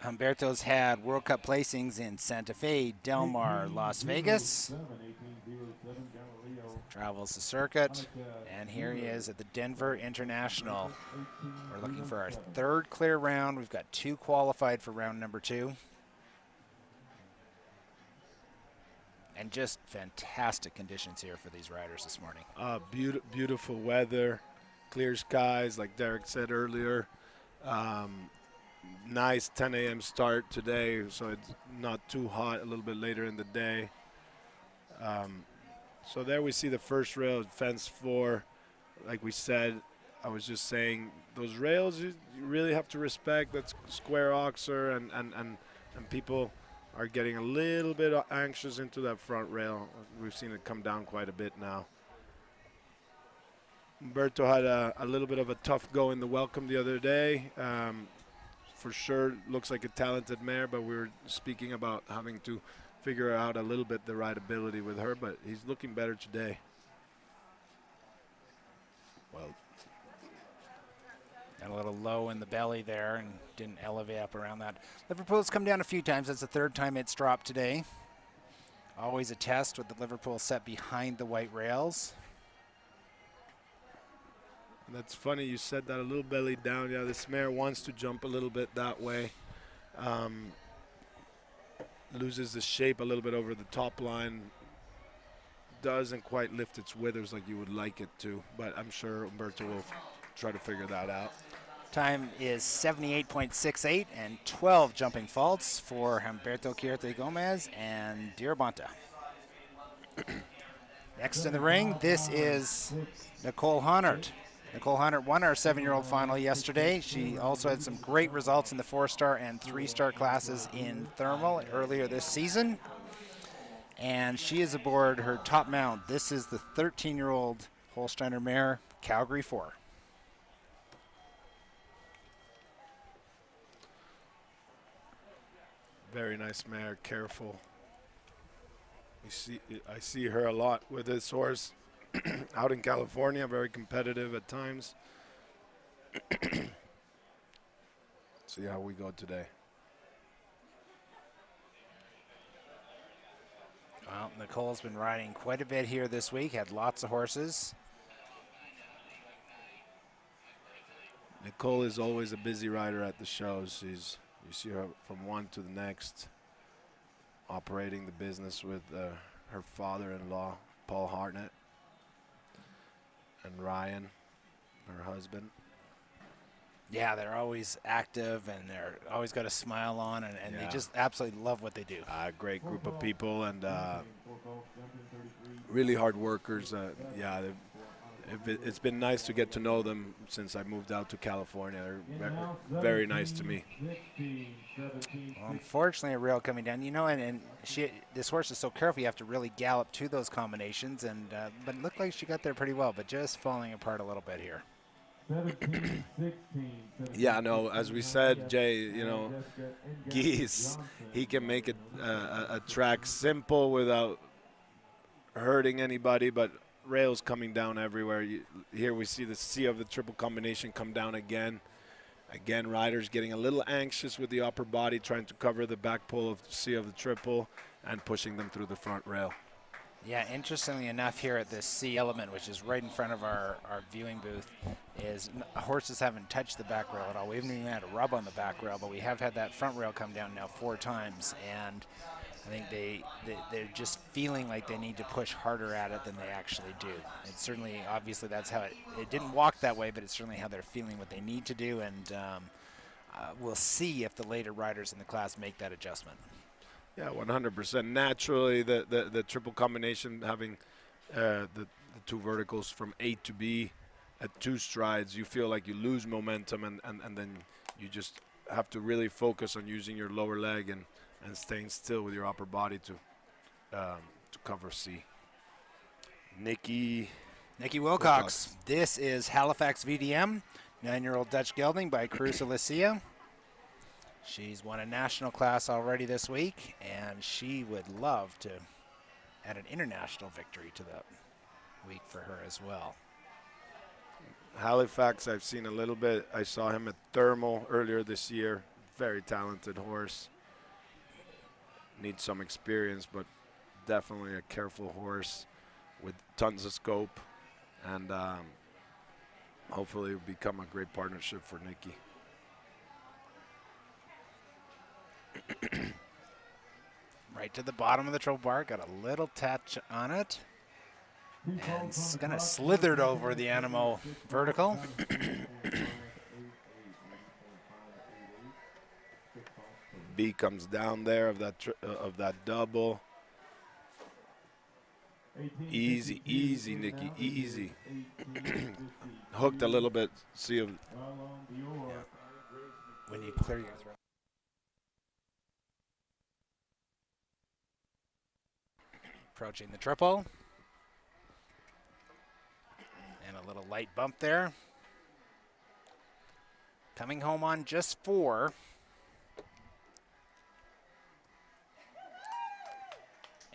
Humberto's had World Cup placings in Santa Fe, Del Mar, Las Vegas. Travels the circuit, and here he is at the Denver International. We're looking for our third clear round. We've got 2 qualified for round number 2. And just fantastic conditions here for these riders this morning. Beautiful weather, clear skies, like Derek said earlier. Nice 10 a.m. start today, so it's not too hot, a little bit later in the day. So there we see the first rail, fence 4. Like we said, I was just saying, those rails you really have to respect. That's square oxer, and people are getting a little bit anxious into that front rail. We've seen it come down quite a bit now. Humberto had a little bit of a tough go in the welcome the other day. For sure, looks like a talented mare, but we were speaking about having to figure out a little bit the rideability with her, but he's looking better today. Well, got a little low in the belly there and didn't elevate up around that. Liverpool's come down a few times. That's the 3rd time it's dropped today. Always a test with the Liverpool set behind the white rails. That's funny, you said that, a little belly down. Yeah, this mare wants to jump a little bit that way. Loses the shape a little bit over the top line. Doesn't quite lift its withers like you would like it to, but I'm sure Humberto will try to figure that out. Time is 78.68 and 12 jumping faults for Humberto Quateri Gomez and Dirabanta. Next in the ring, this is Nicole Honert. Nicole Honert won our 7-year-old final yesterday. She also had some great results in the 4-star and 3-star classes in thermal earlier this season. And she is aboard her top mount. This is the 13-year-old Holsteiner mare, Calgary 4. Very nice mare, careful. I see her a lot with this horse. Out in California, very competitive at times. See how we go today. Well, Nicole's been riding quite a bit here this week, had lots of horses. Nicole is always a busy rider at the shows. You see her from one to the next, operating the business with her father-in-law, Paul Hartnett, and Ryan, her husband. Yeah, they're always active and they're always got a smile on, and Yeah. they just absolutely love what they do. Great group of people and really hard workers. Yeah, it's been nice to get to know them since I moved out to California. They're very nice to me. Well, unfortunately, a rail coming down, and this horse is so careful. You have to really gallop to those combinations, and but it looked like she got there pretty well, but just falling apart a little bit here. 17, 16, Yeah, no, as we said, Jay, Geese, he can make it a track simple without hurting anybody, but rails coming down everywhere. Here we see the C of the triple combination come down again. Again, riders getting a little anxious with the upper body, trying to cover the back pull of C of the triple and pushing them through the front rail. Yeah, interestingly enough, here at this C element, which is right in front of our viewing booth, is horses haven't touched the back rail at all. We haven't even had a rub on the back rail, but we have had that front rail come down now 4 times, and I think they're just feeling like they need to push harder at it than they actually do. And certainly, obviously, that's how it didn't walk that way, but it's certainly how they're feeling what they need to do, and we'll see if the later riders in the class make that adjustment. Yeah, 100%. Naturally, the triple combination, having the 2 verticals from A to B at 2 strides, you feel like you lose momentum, and then you just have to really focus on using your lower leg and staying still with your upper body to cover C. Nikki Wilcox. This is Halifax VDM, 9-year-old Dutch gelding by Cruz Alicia. She's won a national class already this week, and she would love to add an international victory to that week for her as well. Halifax, I've seen a little bit. I saw him at Thermal earlier this year. very talented horse. Needs some experience, but definitely a careful horse with tons of scope, and hopefully it will become a great partnership for Nikki. Right to the bottom of the troll bar, got a little touch on it. And it's gonna slithered over the animal vertical. B comes down there of that double. Easy, easy, Nikki, easy. Hooked a little bit. See him. Yeah. When you clear your throat. Approaching the triple. And a little light bump there. Coming home on just 4.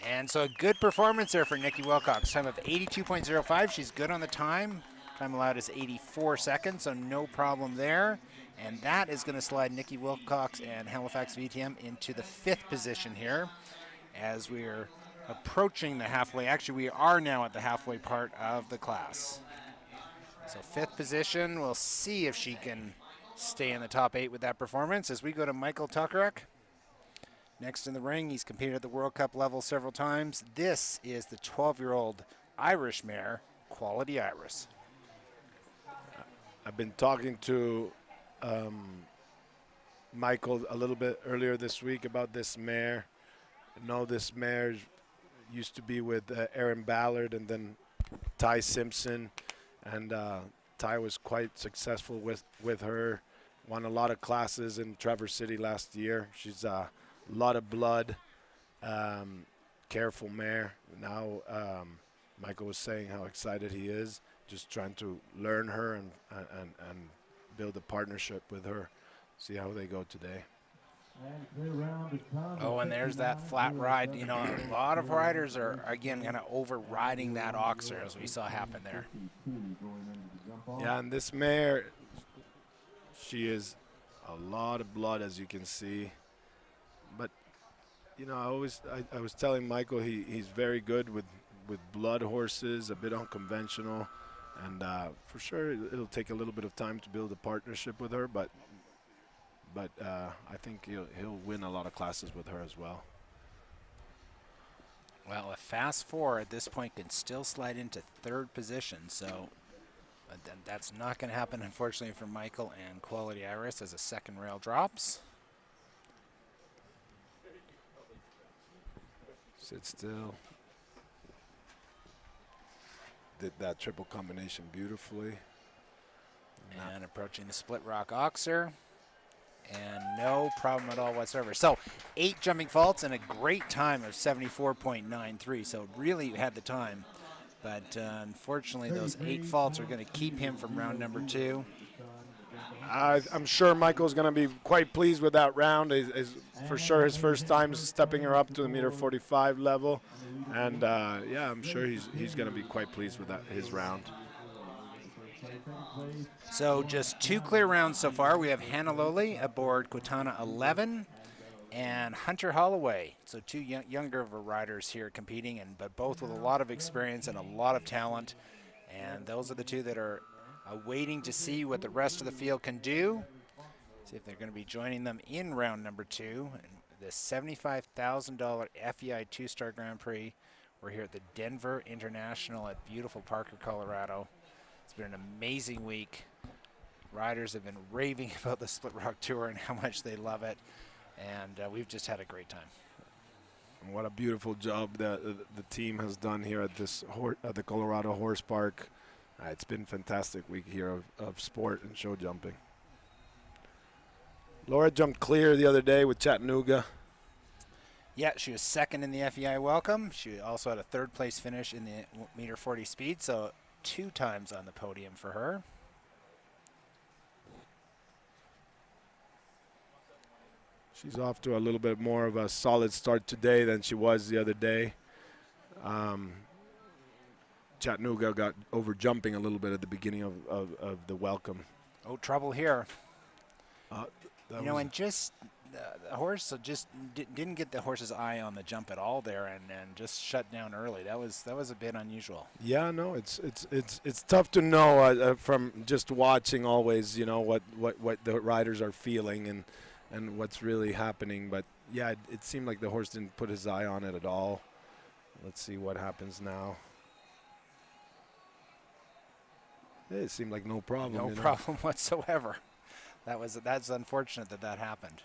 And so a good performance there for Nikki Wilcox. Time of 82.05. She's good on the time. Time allowed is 84 seconds, so no problem there. And that is going to slide Nikki Wilcox and Halifax VTM into the 5th position here as we're approaching the halfway. Actually, we are now at the halfway part of the class. So 5th position. We'll see if she can stay in the top 8 with that performance as we go to Michael Tuckerek. Next in the ring, he's competed at the World Cup level several times. This is the 12-year-old Irish mare, Quality Iris. I've been talking to Michael a little bit earlier this week about this mare. I know this mare used to be with Aaron Ballard and then Ty Simpson, and Ty was quite successful with her. Won a lot of classes in Traverse City last year. She's a lot of blood, careful mare. Now Michael was saying how excited he is, just trying to learn her and build a partnership with her. See how they go today. Oh, and there's that flat ride. You know, a lot of riders are, again, kind of overriding that oxer, as we saw happen there. Yeah, and this mare, she is a lot of blood, as you can see. But, you know, I was telling Michael he's very good with blood horses, a bit unconventional. And for sure, it'll take a little bit of time to build a partnership with her, but I think he'll win a lot of classes with her as well. Well, a fast 4 at this point can still slide into 3rd position, so that's not going to happen, unfortunately, for Michael and Quality Iris as a second rail drops. Sit still. Did that triple combination beautifully. And approaching the split rock oxer. And no problem at all whatsoever. So 8 jumping faults and a great time of 74.93. So really had the time. But unfortunately, those 8 faults are going to keep him from round number 2. I'm sure Michael's going to be quite pleased with that round. Is for sure his first time stepping her up to the meter 45 level. And yeah, I'm sure he's going to be quite pleased with his round. So just 2 clear rounds so far. We have Hannah Lowley aboard Quatana 11 and Hunter Holloway. So 2 younger riders here competing, but both with a lot of experience and a lot of talent. And those are the 2 that are waiting to see what the rest of the field can do. See if they're going to be joining them in round number 2. And the $75,000 FEI 2-Star Grand Prix. We're here at the Denver International at beautiful Parker, Colorado. It's been an amazing week. Riders have been raving about the Split Rock Tour and how much they love it. And we've just had a great time. And what a beautiful job that the team has done here at the Colorado Horse Park. It's been a fantastic week here of sport and show jumping. Laura jumped clear the other day with Chattanooga. Yeah, she was 2nd in the FEI Welcome. She also had a 3rd place finish in the meter 40 speed, so 2 times on the podium for her. She's off to a little bit more of a solid start today than she was the other day. Chattanooga got over jumping a little bit at the beginning of the welcome. Oh, trouble here. That You know, was- and just the horse just didn't get the horse's eye on the jump at all there, and just shut down early. That was a bit unusual. Yeah, no, it's tough to know from just watching always, you know, what the riders are feeling and what's really happening. But yeah, it seemed like the horse didn't put his eye on it at all. Let's see what happens now. It seemed like no problem. No you know? problem whatsoever. That's unfortunate that happened.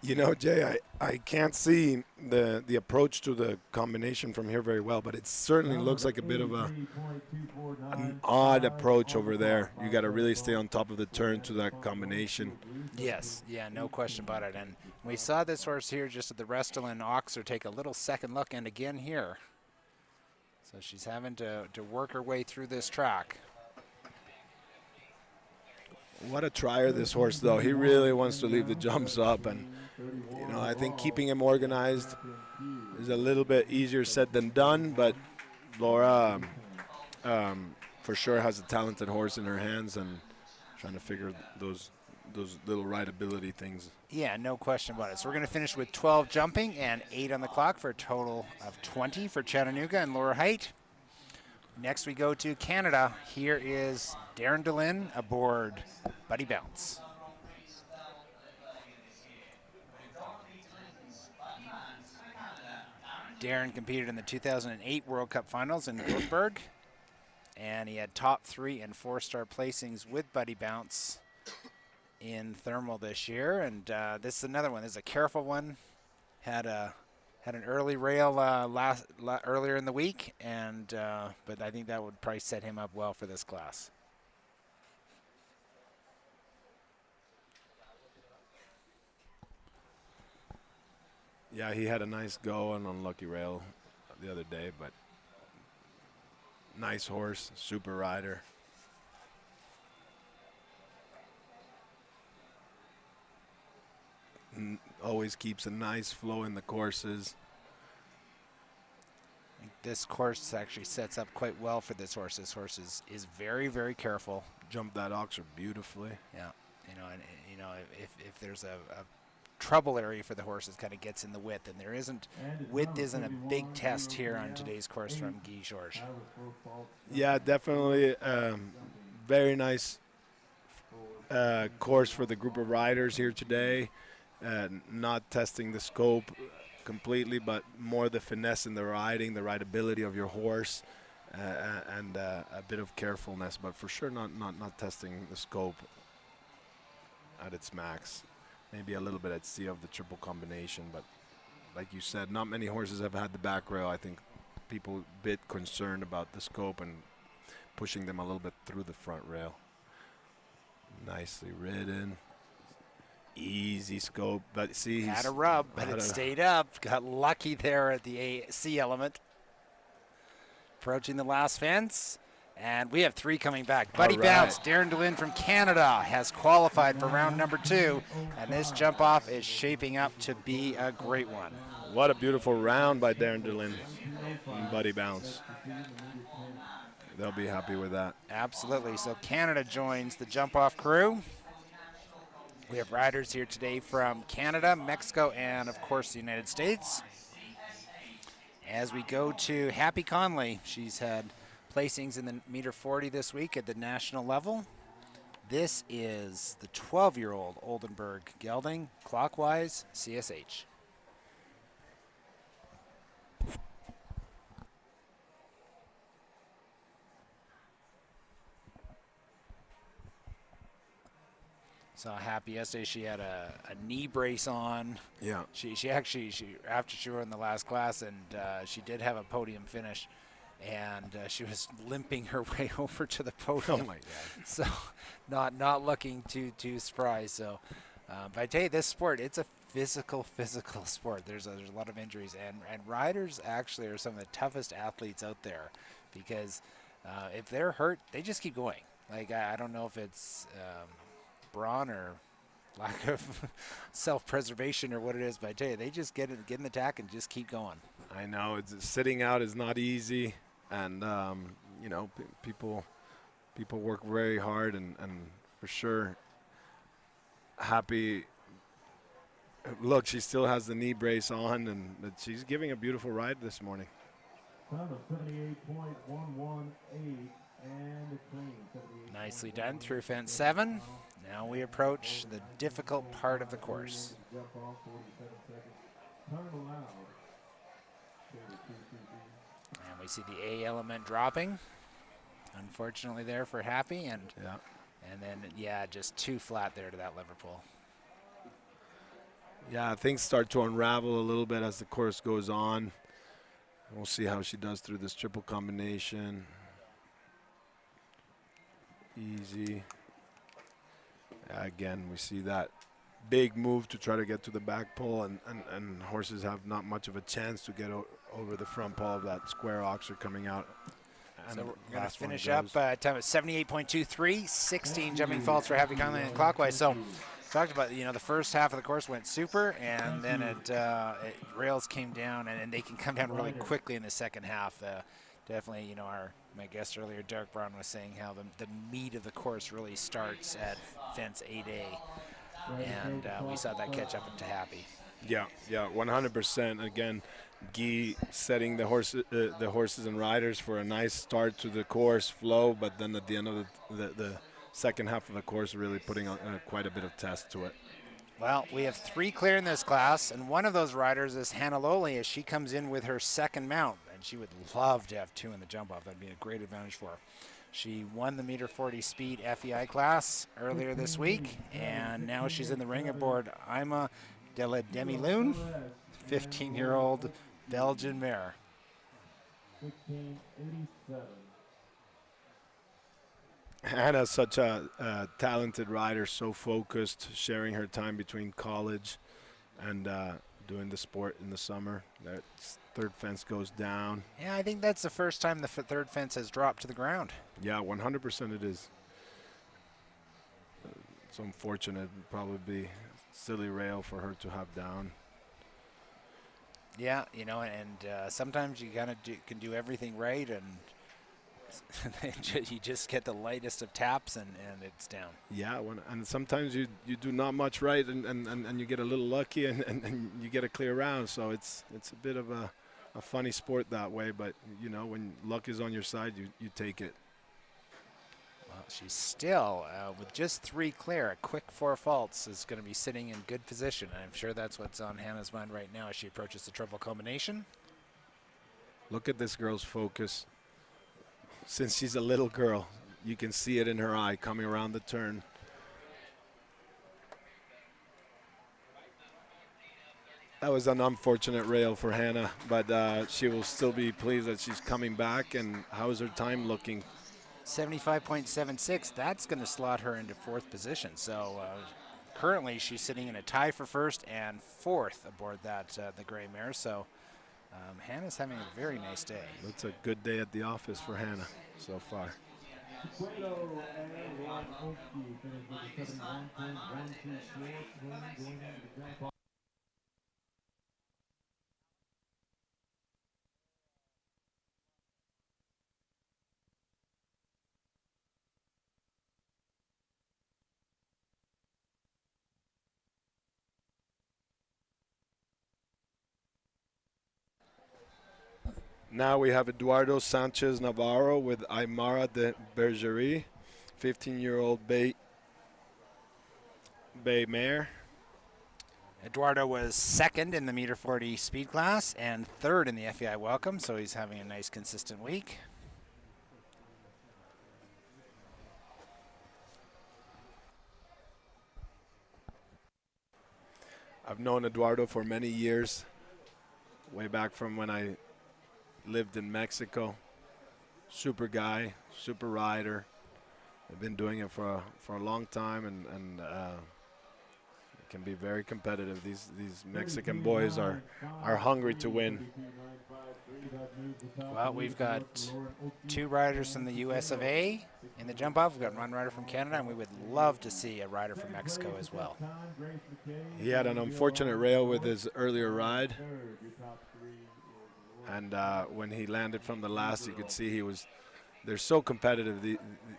You know, Jay, I can't see the approach to the combination from here very well, but it certainly looks like a bit of an odd approach over there. You got to really stay on top of the turn to that combination. Yes, yeah, no question about it. And we saw this horse here just at the Restylane Oxer take a little second look, and again here. So she's having to work her way through this track. What a trier this horse, though. He really wants to leave the jumps up, and you know, I think keeping him organized is a little bit easier said than done, but Laura for sure has a talented horse in her hands and trying to figure those little rideability things. Yeah, no question about it. So we're going to finish with 12 jumping and 8 on the clock for a total of 20 for Chattanooga and Laura Height. Next we go to Canada. Here is Darren DeLynn aboard Buddy Bounce. Darren competed in the 2008 World Cup Finals in Württemberg, and he had top 3 and 4-star placings with Buddy Bounce in Thermal this year. And this is another one. This is a careful one. Had an early rail earlier in the week, and but I think that would probably set him up well for this class. Yeah, he had a nice go on unlucky rail the other day, but nice horse, super rider. Always keeps a nice flow in the courses. This course actually sets up quite well for this horse. This horse is very, very careful. Jumped that oxer beautifully. Yeah, you know, if there's a trouble area for the horse, it kind of gets in the width, and width isn't a big test here on today's course from Guy Georges. Yeah, definitely very nice course for the group of riders here today. Not testing the scope completely, but more the finesse in the riding, the rideability of your horse, and a bit of carefulness, but for sure not testing the scope at its max. Maybe a little bit at sea of the triple combination, but like you said, not many horses have had the back rail. I think people a bit concerned about the scope and pushing them a little bit through the front rail. Nicely ridden. Easy scope, but see, Had a rub, but it stayed up. Got lucky there at the C element. Approaching the last fence, and we have 3 coming back. Buddy Bounce, Darren DeLynn from Canada, has qualified for round number 2, and this jump off is shaping up to be a great one. What a beautiful round by Darren DeLynn and Buddy Bounce. They'll be happy with that. Absolutely. So Canada joins the jump off crew. We have riders here today from Canada, Mexico, and of course the United States. As we go to Happy Conley, she's had placings in the meter 40 this week at the national level. This is the 12-year-old Oldenburg gelding, clockwise, CSH. So Happy yesterday, she had a knee brace on. Yeah. She actually after she won the last class, and she did have a podium finish, and she was limping her way over to the podium. Oh my God. So not looking too surprised. So, but I tell you, this sport, it's a physical sport. There's a lot of injuries, and riders actually are some of the toughest athletes out there, because if they're hurt, they just keep going. Like I don't know if it's brawn or lack of self-preservation or what it is, but I tell you, they just get in the tack and just keep going. I know sitting out is not easy, and you know, people work very hard, and for sure, happy. Look, she still has the knee brace on, and she's giving a beautiful ride this morning. Time of 78.118 and clean. Nicely done through fence 7. Now we approach the difficult part of the course. And we see the A element dropping. Unfortunately there for Happy, and then, yeah, just too flat there to that Liverpool. Yeah, things start to unravel a little bit as the course goes on. We'll see how she does through this triple combination. Easy. Again, we see that big move to try to get to the back pole, and horses have not much of a chance to get over the front pole of that square oxer coming out. So we're going to finish up time at 78.23, 16 jumping faults for Happy Conley and clockwise. So talked about, you know, the first half of the course went super, and then rails came down, and they can come down really quickly in the second half. Definitely, you know, my guest earlier, Derek Brown, was saying how the meat of the course really starts at fence 8A, and we saw that catch up to Happy. Yeah, 100%. Again, Guy setting the horses and riders for a nice start to the course flow, but then at the end of the second half of the course, really putting quite a bit of test to it. Well, we have 3 clear in this class, and one of those riders is Hannah Lowley as she comes in with her second mount, and she would love to have 2 in the jump off. That'd be a great advantage for her. She won the meter 40 speed FEI class earlier this week, and now she's in the ring aboard Ima de la Demi-Lune, 15-year-old Belgian mare. 1687. Hannah's such a talented rider, so focused, sharing her time between college and doing the sport in the summer. That third fence goes down. Yeah, I think that's the first time the third fence has dropped to the ground. Yeah, 100% it is. It's unfortunate. It'd probably be silly rail for her to have down. Yeah, you know, and sometimes you kind of can do everything right, and you just get the lightest of taps and it's down. Yeah, and sometimes you do not much right, and you get a little lucky and you get a clear round. So it's a bit of a funny sport that way, but you know, when luck is on your side, you take it. Well, she's still with just 3 clear. A quick 4 faults is going to be sitting in good position. I'm sure that's what's on Hannah's mind right now as she approaches the triple combination. Look at this girl's focus. Since she's a little girl, you can see it in her eye coming around the turn. That was an unfortunate rail for Hannah, but she will still be pleased that she's coming back. And how's her time looking? 75.76. That's going to slot her into 4th position. So currently she's sitting in a tie for 1st and 4th aboard that the gray mare. So Hannah's having a very nice day. It's a good day at the office for Hannah so far. Now we have Eduardo Sanchez Navarro with Aymara de Bergerie, 15-year-old bay mare. Eduardo was 2nd in the meter 40 speed class and 3rd in the FEI Welcome, so he's having a nice consistent week. I've known Eduardo for many years, way back from when I lived in Mexico. Super guy, super rider. I've been doing it for a long time, and can be very competitive. These Mexican boys are hungry to win. Well, we've got 2 riders from the US of A in the jump off. We've got 1 rider from Canada, and we would love to see a rider from Mexico as well. He had an unfortunate rail with his earlier ride. And when he landed from the last, you could see they're so competitive,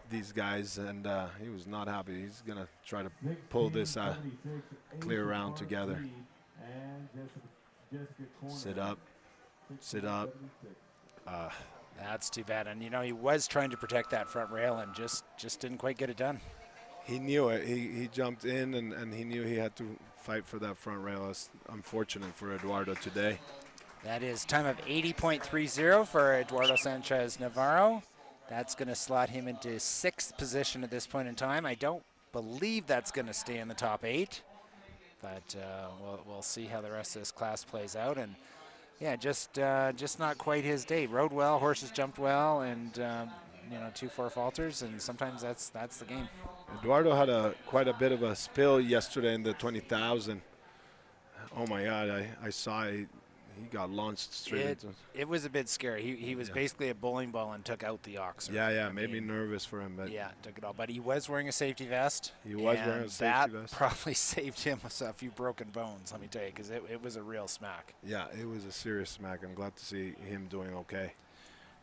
these guys, and he was not happy. He's going to try to pull this clear round together. Sit up. Sit up. That's too bad. And, you know, he was trying to protect that front rail and just didn't quite get it done. He knew it. He jumped in, and he knew he had to fight for that front rail. It's unfortunate for Eduardo today. That is time of 80.30 for Eduardo Sanchez Navarro. That's going to slot him into 6th position at this point in time. I don't believe that's going to stay in the top 8, but we'll see how the rest of this class plays out. And yeah, just not quite his day. Rode well, horses jumped well, and you know, 2-4 falters, and sometimes that's the game. Eduardo had quite a bit of a spill yesterday in the 20,000. Oh my God, I saw it. He got launched straight into it. It was a bit scary. He was basically a bowling ball and took out the oxer. Yeah, maybe nervous for him. But yeah, took it all. But he was wearing a safety vest. He was wearing a safety vest. That probably saved him a few broken bones, let me tell you, because it was a real smack. Yeah, it was a serious smack. I'm glad to see him doing okay.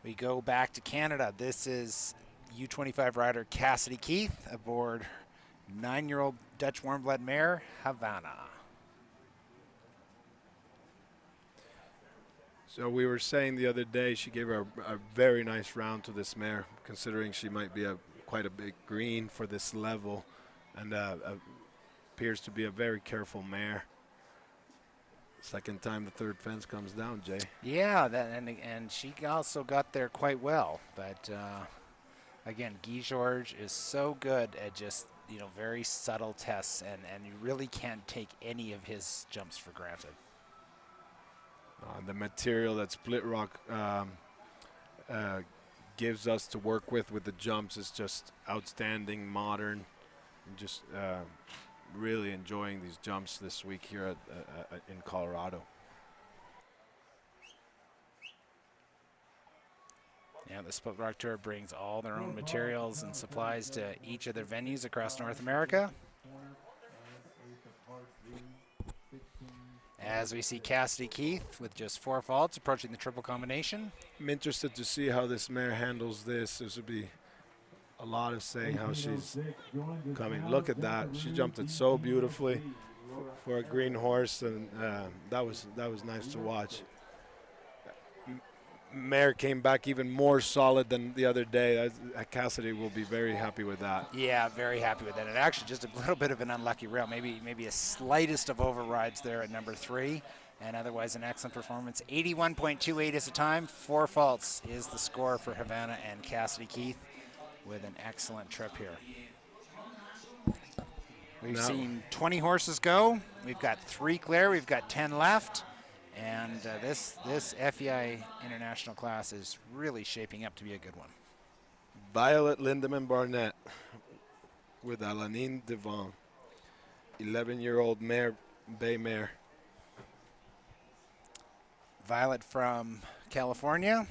We go back to Canada. This is U25 rider Cassidy Keith aboard 9-year-old Dutch warm-blood mare, Havana. So we were saying the other day she gave a very nice round to this mare, considering she might be quite a big green for this level, and appears to be a very careful mare. Second time the third fence comes down, Jay. Yeah, and she also got there quite well. But again, Guy Georges is so good at just, you know, very subtle tests, and you really can't take any of his jumps for granted. The material that Split Rock gives us to work with the jumps is just outstanding, modern. Just really enjoying these jumps this week here in Colorado. Yeah, the Split Rock Tour brings all their own materials and supplies to each of their venues across North America. As we see Cassidy Keith with just 4 faults approaching the triple combination. I'm interested to see how this mare handles this. This would be a lot of saying how she's coming. Look at that. She jumped it so beautifully for a green horse, and that was nice to watch. Mare came back even more solid than the other day. Cassidy will be very happy with that. Yeah, very happy with that. And actually just a little bit of an unlucky rail, maybe a slightest of overrides there at number 3, and otherwise an excellent performance. 81.28 is the time. 4 faults is the score for Havana and Cassidy Keith with an excellent trip here. We've seen 20 horses go. We've got 3 clear. We've got 10 left. And this FEI International class is really shaping up to be a good one. Violet Lindemann Barnett with Alanine Devon, 11-year-old bay mare. Violet from California.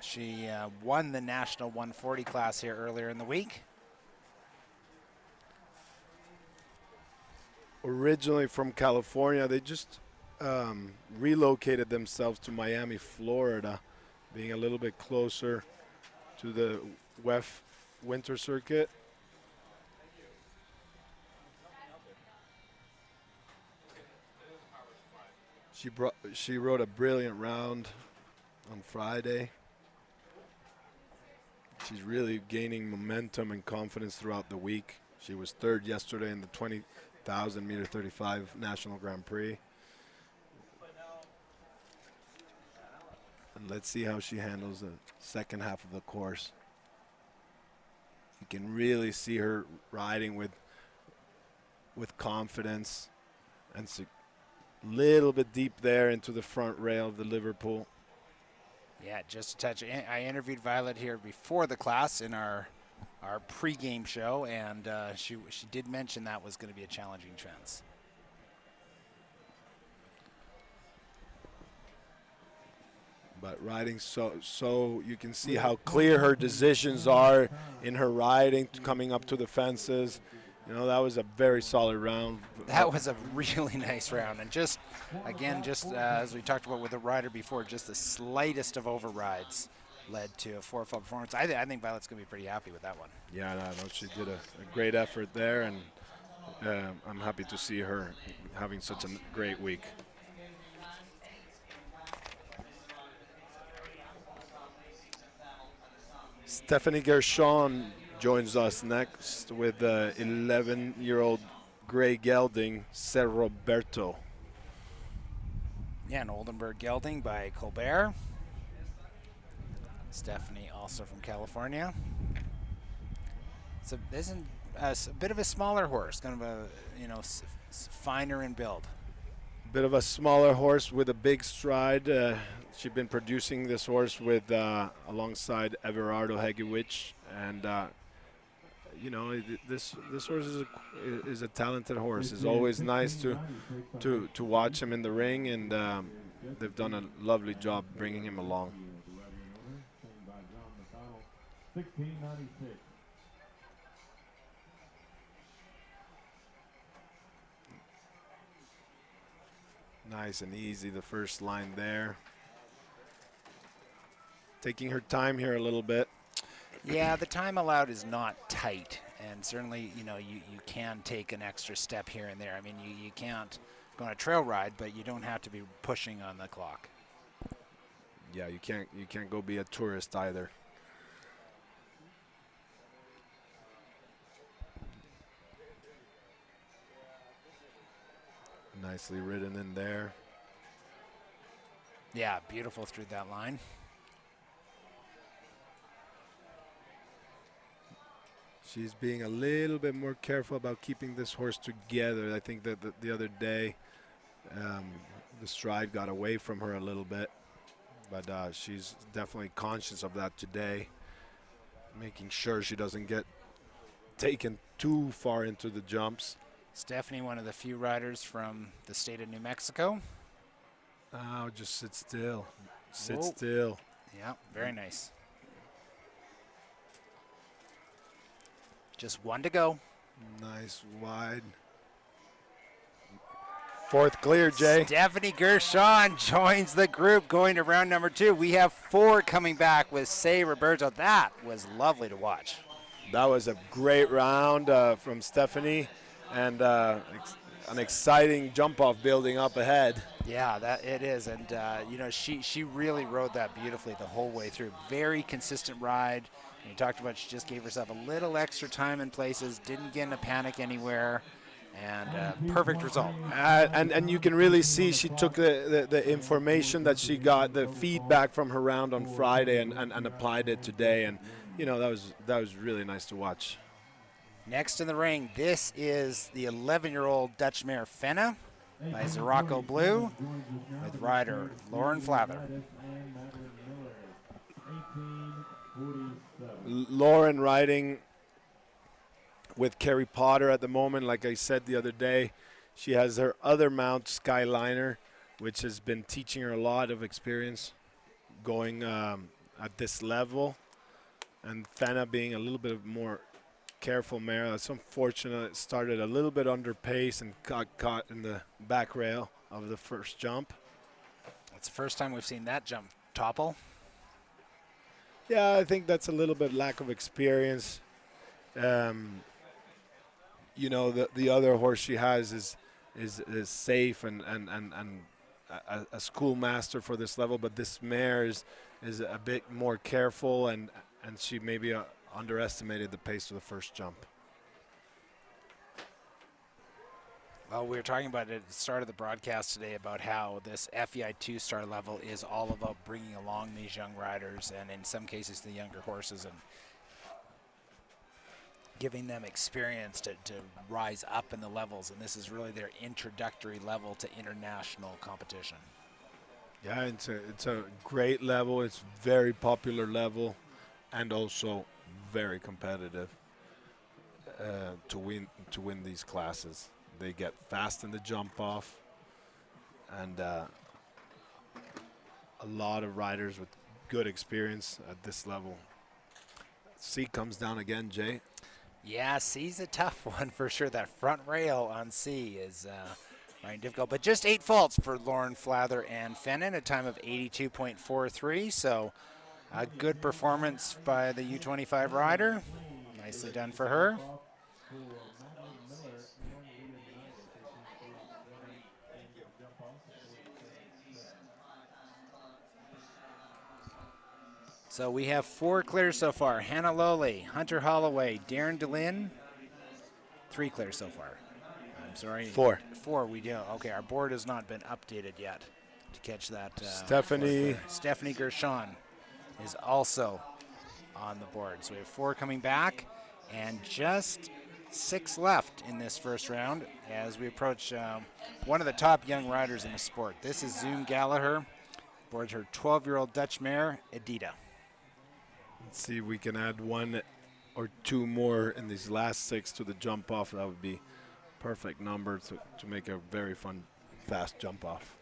She won the National 140 class here earlier in the week. Originally from California, they just relocated themselves to Miami, Florida, being a little bit closer to the WEF winter circuit. She rode a brilliant round on Friday. She's really gaining momentum and confidence throughout the week. She was 3rd yesterday in the 20,000 meter 35 National Grand Prix. And let's see how she handles the second half of the course. You can really see her riding with confidence, and a little bit deep there into the front rail of the Liverpool. Yeah, just a touch. I interviewed Violet here before the class in our our pre-game show, and she did mention that was going to be a challenging fence. But riding so you can see how clear her decisions are in her riding, coming up to the fences. You know, that was a very solid round. That was a really nice round, and just again, as we talked about with the rider before, just the slightest of overrides led to a 4-4 performance. I think Violet's going to be pretty happy with that one. Yeah, no, she did a great effort there, and I'm happy to see her having such a great week. Stephanie Gershon joins us next with 11-year-old gray gelding, Ser Roberto. Yeah, an Oldenburg gelding by Colbert. Stephanie also from California. So this is a bit of a smaller horse, kind of a, finer in build. Bit of a smaller horse with a big stride. She's been producing this horse with alongside Eduardo Hegiewicz, and this horse is a talented horse. It's always nice to watch him in the ring, and they've done a lovely job bringing him along. 1696. Nice and easy, the first line there. Taking her time here a little bit. Yeah, the time allowed is not tight, and certainly, you can take an extra step here and there. I mean, you can't go on a trail ride, but you don't have to be pushing on the clock. Yeah, you can't go be a tourist either. Nicely ridden in there. Yeah, beautiful through that line. She's being a little bit more careful about keeping this horse together. I think that the other day the stride got away from her a little bit, but she's definitely conscious of that today, making sure she doesn't get taken too far into the jumps. Stephanie, one of the few riders from the state of New Mexico. Oh, just sit still. Sit Whoa. still. Yeah, very nice. Just one to go. Nice wide. Fourth clear, Jay. Stephanie Gershon joins the group going to round number 2. We have 4 coming back with Say Roberto. That was lovely to watch. That was a great round from Stephanie, and an exciting jump off building up ahead. Yeah, that it is, and she really rode that beautifully the whole way through. Very consistent ride. And you talked about she just gave herself a little extra time in places, didn't get in a panic anywhere, and perfect result. And you can really see she took the information that she got, the feedback from her round on Friday, and applied it today, and that was really nice to watch. Next in the ring, this is the 11-year-old Dutch mare Fenna by Zirocco Blue with rider Lauren Flather. Lauren riding with Kerry Potter at the moment. Like I said the other day, she has her other mount, Skyliner, which has been teaching her a lot of experience going at this level. And Fenna being a little bit more careful mare. It's unfortunate it started a little bit under pace and got caught in the back rail of the first jump. It's the first time we've seen that jump topple. Yeah, I think that's a little bit lack of experience. The other horse she has is safe and a schoolmaster for this level, but this mare is a bit more careful, and she maybe underestimated the pace of the first jump. Well, we were talking about it at the start of the broadcast today about how this FEI 2-star level is all about bringing along these young riders, and in some cases the younger horses, and giving them experience to rise up in the levels, and this is really their introductory level to international competition. Yeah, it's a great level. It's very popular level, and also very competitive to win these classes. They get fast in the jump off, and a lot of riders with good experience at this level. C comes down again, Jay. Yeah, C's a tough one for sure. That front rail on C is right difficult, but just 8 faults for Lauren Flather and Fennon, a time of 82.43. So a good performance by the U25 rider. Nicely done for her. So we have 4 clears so far. Hannah Lowley, Hunter Holloway, Darren DeLynn. 3 clears so far. I'm sorry. 4. 4 we do. Okay, our board has not been updated yet to catch that. Stephanie Gershon is also on the board. So we have 4 coming back and just 6 left in this first round as we approach one of the top young riders in the sport. This is Zoom Gallagher, boards her 12-year-old Dutch mare, Edita. Let's see if we can add 1 or 2 more in these last 6 to the jump off. That would be perfect number to make a very fun, fast jump off.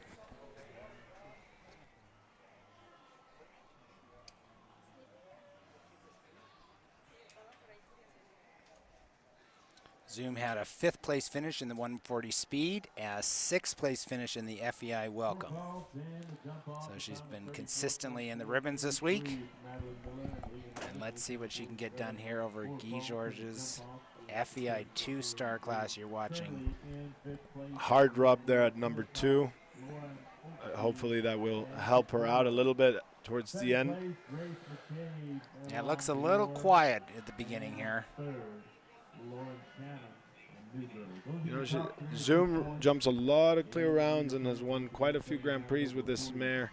Zoom had a 5th place finish in the 140 speed, a 6th place finish in the FEI Welcome. So she's been consistently in the ribbons this week. And let's see what she can get done here over Guy Georges' FEI 2-star class you're watching. Hard rub there at number 2. Hopefully that will help her out a little bit towards the end. Yeah, it looks a little quiet at the beginning here. You know, Zoom jumps a lot of clear rounds and has won quite a few Grand Prix with this mare.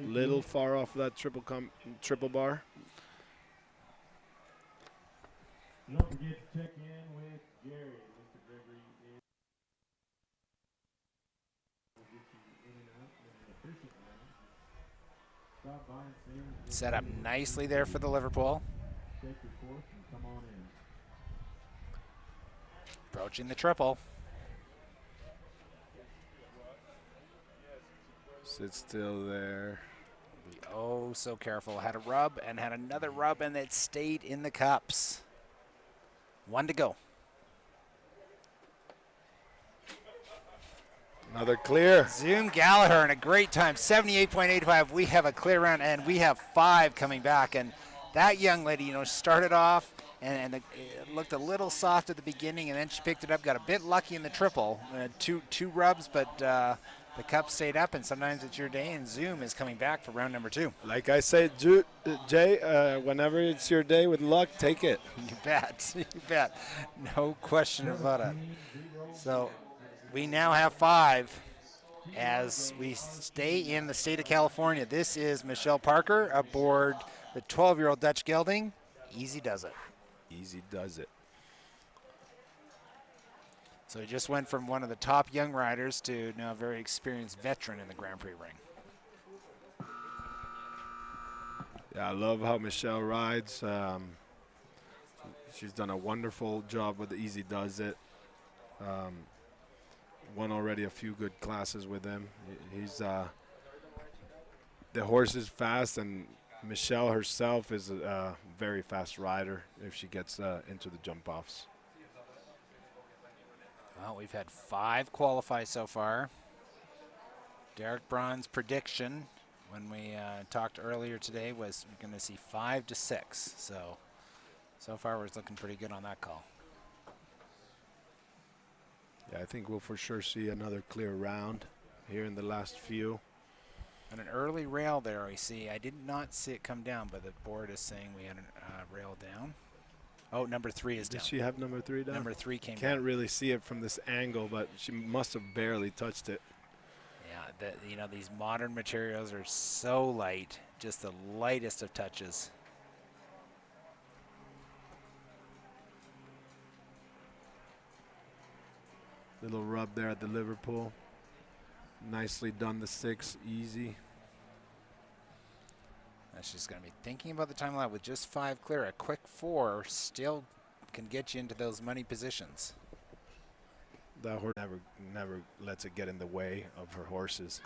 Little far off that triple bar. Don't forget to check in with Gary. Mr. Gregory is Set up nicely there for the Liverpool. Approaching the triple. Sit still there. Be oh so careful. Had a rub and had another rub, and it stayed in the cups. 1 to go. Another clear. Zoom Gallagher in a great time, 78.85. We have a clear round, and we have 5 coming back. And that young lady, you know, started off, and it looked a little soft at the beginning, and then she picked it up, got a bit lucky in the triple. Two rubs, but the cup stayed up, and sometimes it's your day, and Zoom is coming back for round number 2. Like I said, Jay, whenever it's your day with luck, take it. You bet. You bet. No question about it. So we now have 5 as we stay in the state of California. This is Michelle Parker aboard the 12-year-old Dutch gelding. Easy does it. Easy does it. So he just went from one of the top young riders to now a very experienced veteran in the Grand Prix ring. Yeah, I love how Michelle rides. She's done a wonderful job with the Easy Does It. Won already a few good classes with him. He's the horse is fast, and Michelle herself is a very fast rider if she gets into the jump offs. Well, we've had 5 qualify so far. Derek Braun's prediction when we talked earlier today was we're going to see 5 to 6. So far we're looking pretty good on that call. Yeah, I think we'll for sure see another clear round here in the last few. And an early rail there I see. I did not see it come down, but the board is saying we had a rail down. Oh, number 3 is down. Did she have number 3 down? Number 3 came down. Can't really see it from this angle, but she must have barely touched it. Yeah, you know, these modern materials are so light, just the lightest of touches. Little rub there at the Liverpool. Nicely done the 6, easy. She's going to be thinking about the time allowed with just 5 clear. A quick 4 still can get you into those money positions. That horse never lets it get in the way of her horses.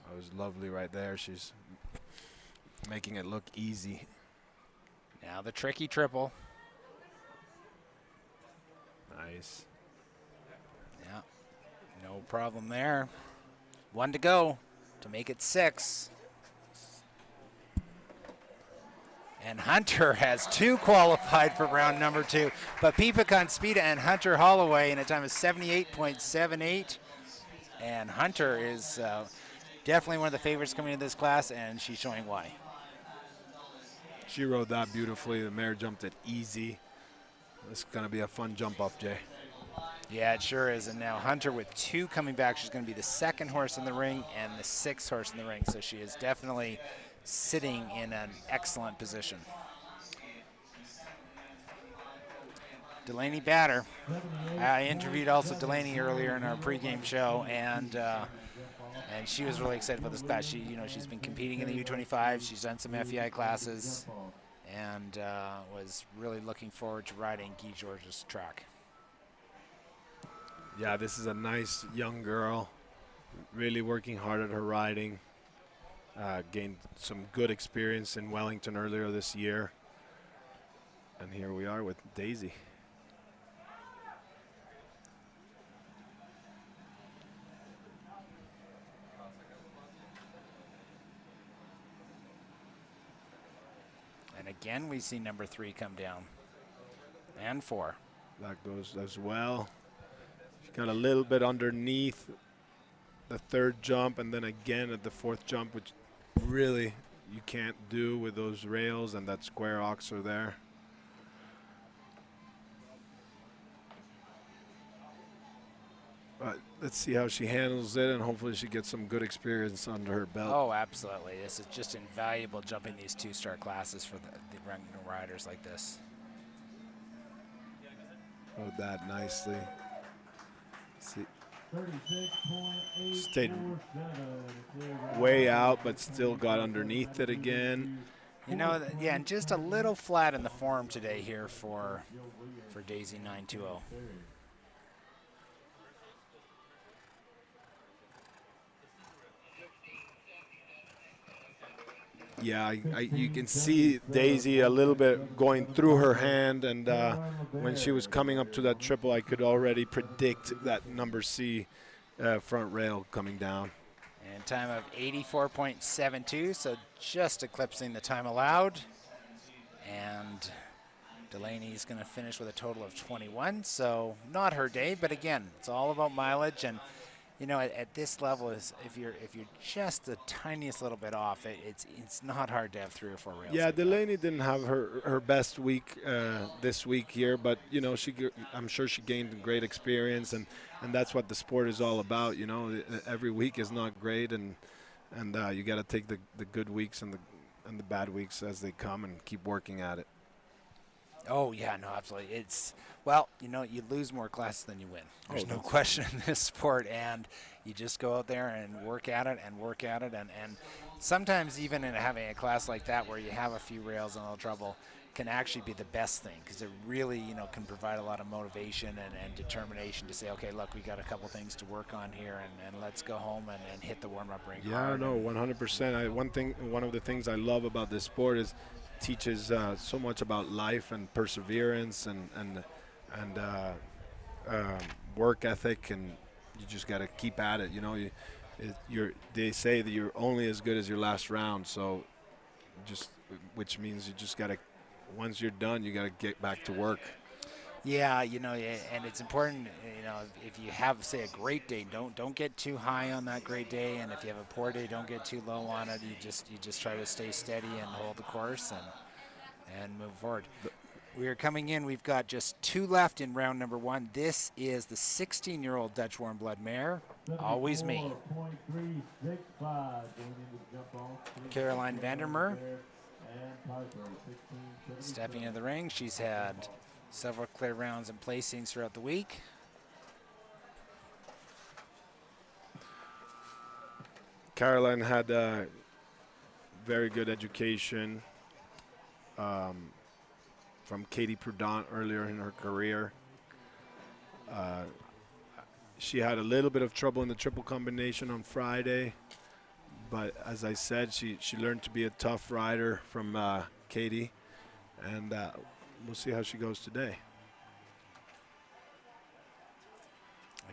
That was lovely right there. She's making it look easy. Now the tricky triple. Nice. Yeah, no problem there. 1 to go to make it 6. And Hunter has 2 qualified for round number 2. But Pipa Conspita and Hunter Holloway in a time of 78.78. And Hunter is definitely one of the favorites coming into this class, and she's showing why. She rode that beautifully. The mare jumped it easy. This is going to be a fun jump off, Jay. Yeah, it sure is. And now Hunter with 2 coming back. She's going to be the 2nd horse in the ring and the 6th horse in the ring. So she is definitely sitting in an excellent position. Delaney Batter. I interviewed also Delaney earlier in our pregame show, and she was really excited about this class. She's been competing in the U25. She's done some FEI classes, and was really looking forward to riding Guy Georges' track. Yeah, this is a nice young girl, really working hard at her riding. Gained some good experience in Wellington earlier this year. And here we are with Daisy. And again, we see number 3 come down. And 4. That goes as well. She got a little bit underneath the 3rd jump, and then again at the 4th jump, which really you can't do with those rails and that square oxer there. But let's see how she handles it, and hopefully she gets some good experience under her belt. Oh, absolutely. This is just invaluable jumping these 2-star classes for the riders like this. Rode that nicely. See. Stayed way out, but still got underneath it again. Yeah, and just a little flat in the form today here for Daisy 920. Yeah, you can see Daisy a little bit going through her hand, and when she was coming up to that triple, I could already predict that number C front rail coming down. And time of 84.72, so just eclipsing the time allowed. And Delaney's going to finish with a total of 21, so not her day, but again, it's all about mileage. And at this level, if you're just the tiniest little bit off, it's not hard to have 3 or 4 rails. Yeah, Delaney didn't have her best week this week here, but I'm sure she gained great experience, and that's what the sport is all about. Every week is not great, and you got to take the good weeks and the bad weeks as they come and keep working at it. Oh, yeah, no, absolutely. Well, you lose more classes than you win. There's no question in this sport, and you just go out there and work at it and work at it. And sometimes even in having a class like that where you have a few rails and a little trouble can actually be the best thing, because it really, can provide a lot of motivation and determination to say, okay, look, we got a couple things to work on here, and let's go home and hit the warm-up ring. Yeah, no, 100%. One of the things I love about this sport is teaches so much about life and perseverance and work ethic, and you just got to keep at it. They say that you're only as good as your last round, so which means you just got to, once you're done, you got to get back to work. Yeah, and it's important, if you have, say, a great day, don't get too high on that great day, and if you have a poor day, don't get too low on it. You just try to stay steady and hold the course and move forward. We are coming in. We've got just 2 left in round number 1. This is the 16-year-old Dutch Warm Blood mare, Always Me. Caroline Vandermer stepping into the ring. She's had several clear rounds and placings throughout the week. Caroline had very good education from Katie Prudent earlier in her career. She had a little bit of trouble in the triple combination on Friday, but as I said, she learned to be a tough rider from Katie, and we'll see how she goes today.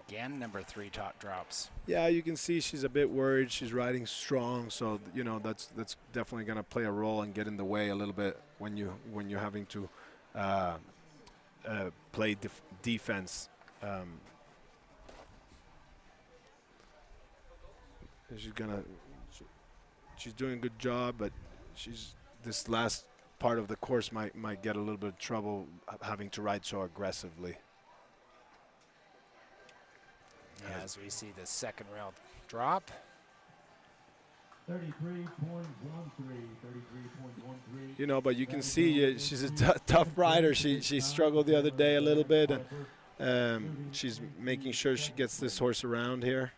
Again, number 3 top drops. Yeah, you can see she's a bit worried. She's riding strong, so that's definitely going to play a role and get in the way a little bit when you're having to play defense. She's doing a good job, but this last part of the course might get a little bit of trouble having to ride so aggressively. As we see the second rail drop. 33.13, 33.13. But you can see she's a tough rider. She struggled the other day a little bit, and she's making sure she gets this horse around here.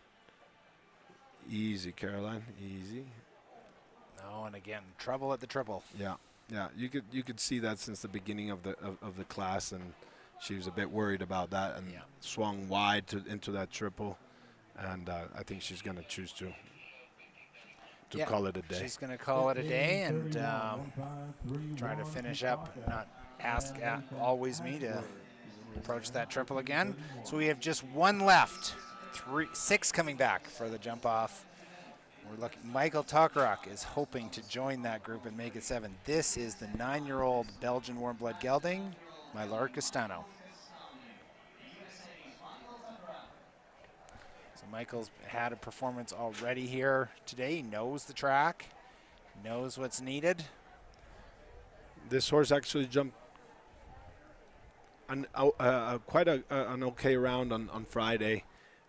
Easy, Caroline, easy. Oh, and again, trouble at the triple. Yeah. You could see that since the beginning of the class, and she was a bit worried about that and swung wide into that triple, and I think she's going to choose to call it a day. She's going to call it a day and try to finish up, not ask always me to approach that triple again. So we have just one left, 6 coming back for the jump off. We're looking. Michael Takarak is hoping to join that group and make it 7. This is the 9-year-old Belgian warm blood gelding, Mylar Castano. So Michael's had a performance already here today. He knows the track, knows what's needed. This horse actually jumped quite an okay round on Friday.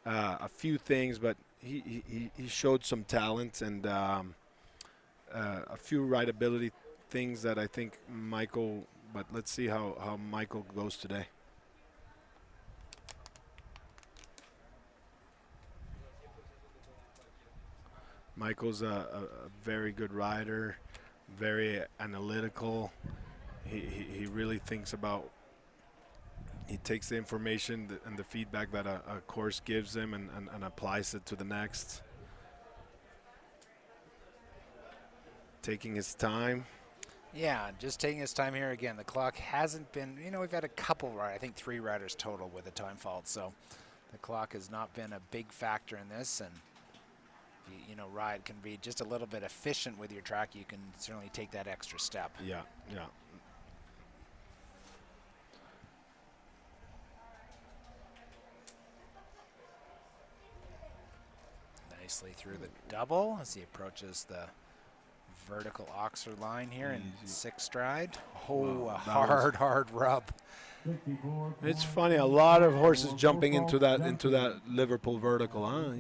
A few things, but he showed some talent and a few rideability things that I think Michael. But let's see how Michael goes today. Michael's a very good rider, very analytical. He really thinks about. He takes the information and the feedback that a course gives him and applies it to the next. Taking his time. Yeah, just taking his time here again. The clock hasn't been, we've had a couple, I think 3 riders total with a time fault. So the clock has not been a big factor in this. And, ride can be just a little bit efficient with your track. You can certainly take that extra step. Yeah. Nicely through the double as he approaches the vertical oxer line here in 6 stride. Oh, a hard rub. It's funny, a lot of horses jumping into that Liverpool vertical, huh?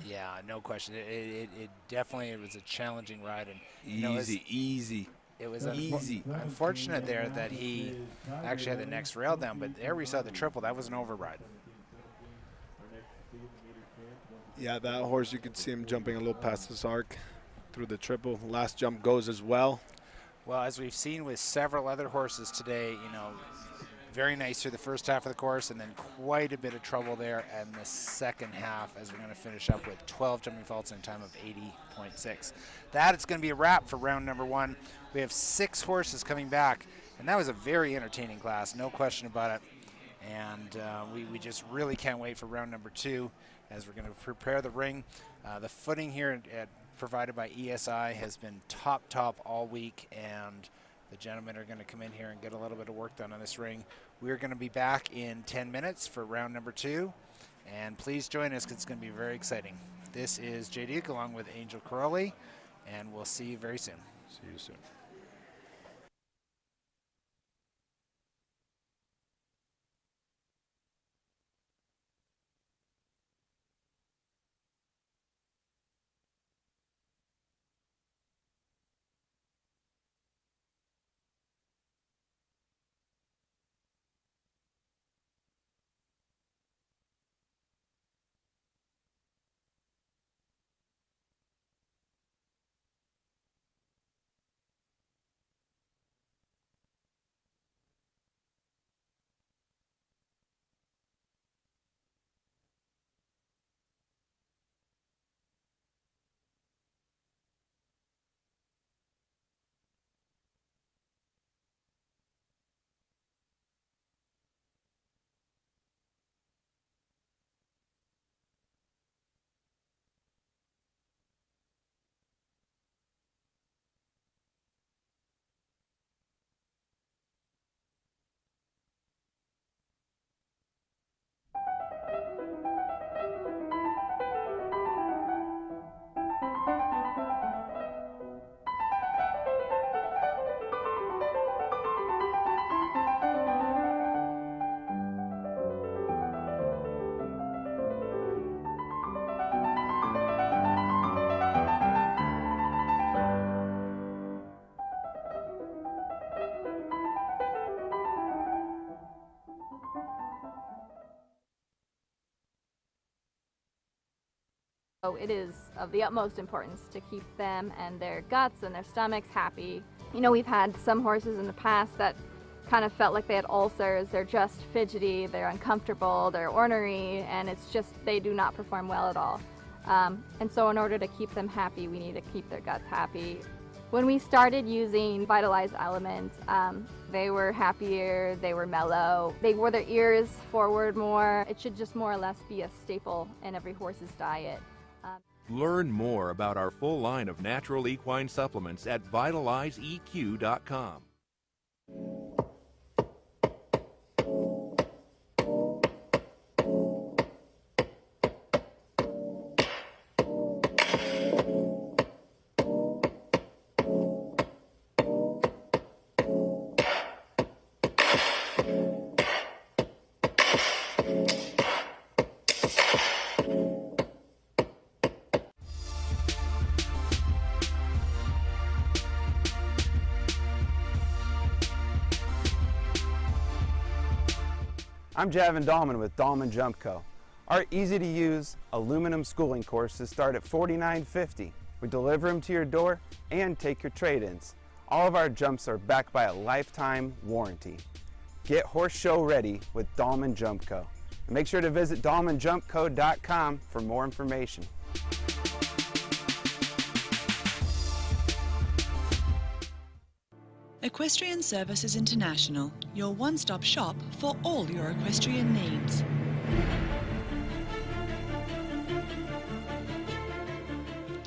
Yeah, no question. It definitely was a challenging ride, and easy. It was easy. Unfortunate there that he actually had the next rail down, but there we saw the triple. That was an override. Yeah, that horse, you could see him jumping a little past his arc through the triple. Last jump goes as well. Well, as we've seen with several other horses today, very nice through the first half of the course, and then quite a bit of trouble there in the second half as we're going to finish up with 12 jumping faults in a time of 80.6. That is going to be a wrap for round number 1. We have 6 horses coming back, and that was a very entertaining class, no question about it. And we just really can't wait for round number 2 as we're going to prepare the ring. The footing here provided by ESI has been top all week, and the gentlemen are going to come in here and get a little bit of work done on this ring. We're going to be back in 10 minutes for round number 2, and please join us because it's going to be very exciting. This is Jay Duke along with Angel Crowley, and we'll see you very soon. See you soon. So it is of the utmost importance to keep them and their guts and their stomachs happy. You know, we've had some horses in the past that kind of felt like they had ulcers. They're just fidgety, they're uncomfortable, they're ornery, and it's just they do not perform well at all. And so in order to keep them happy, we need to keep their guts happy. When we started using Vitalize Element, they were happier, they were mellow, they wore their ears forward more. It should just more or less be a staple in every horse's diet. Learn more about our full line of natural equine supplements at vitalizeeq.com. I'm Javin Dahlman with Dahlman Jump Co. Our easy-to-use aluminum schooling courses start at $49.50. We deliver them to your door and take your trade-ins. All of our jumps are backed by a lifetime warranty. Get horse show ready with Dahlman Jump Co. And make sure to visit dahlmanjumpco.com for more information. Equestrian Services International, your one-stop shop for all your equestrian needs.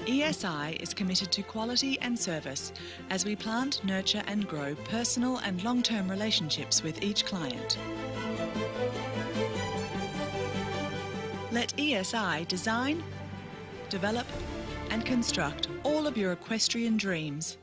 ESI is committed to quality and service as we plant, nurture and grow personal and long-term relationships with each client. Let ESI design, develop and construct all of your equestrian dreams.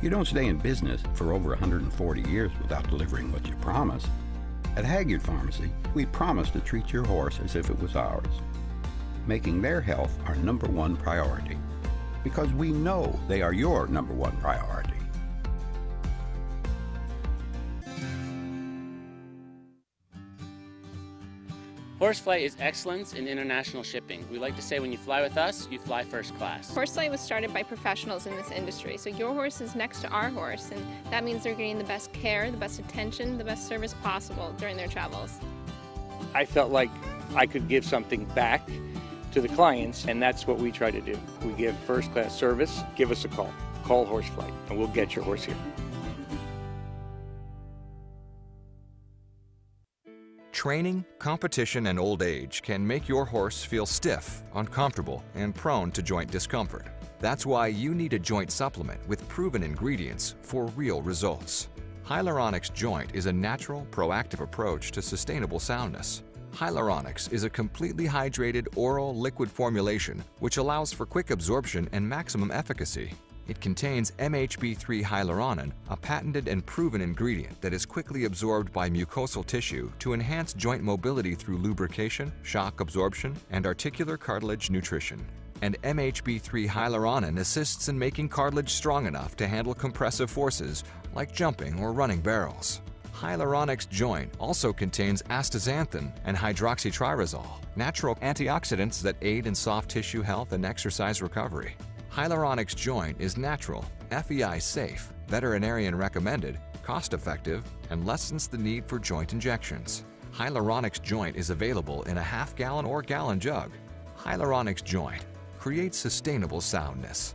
You don't stay in business for over 140 years without delivering what you promise. At Hagyard Pharmacy, we promise to treat your horse as if it was ours, making their health our #1 priority, because we know they are your #1 priority. Horseflight is excellence in international shipping. We like to say when you fly with us, you fly first class. Horseflight was started by professionals in this industry, so your horse is next to our horse, and that means they're getting the best care, the best attention, the best service possible during their travels. I felt like I could give something back to the clients, and that's what we try to do. We give first-class service. Give us a call. Call Horseflight, and we'll get your horse here. Training, competition, and old age can make your horse feel stiff, uncomfortable, and prone to joint discomfort. That's why you need a joint supplement with proven ingredients for real results. Hyaluronics Joint is a natural, proactive approach to sustainable soundness. Hyaluronics is a completely hydrated oral liquid formulation which allows for quick absorption and maximum efficacy. It contains MHB3 hyaluronan, a patented and proven ingredient that is quickly absorbed by mucosal tissue to enhance joint mobility through lubrication, shock absorption, and articular cartilage nutrition. And MHB3 hyaluronan assists in making cartilage strong enough to handle compressive forces like jumping or running barrels. Hyaluronics Joint also contains astaxanthin and hydroxytyrosol, natural antioxidants that aid in soft tissue health and exercise recovery. Hyaluronics Joint is natural, FEI safe, veterinarian recommended, cost-effective, and lessens the need for joint injections. Hyaluronics Joint is available in a half-gallon or gallon jug. Hyaluronics Joint creates sustainable soundness.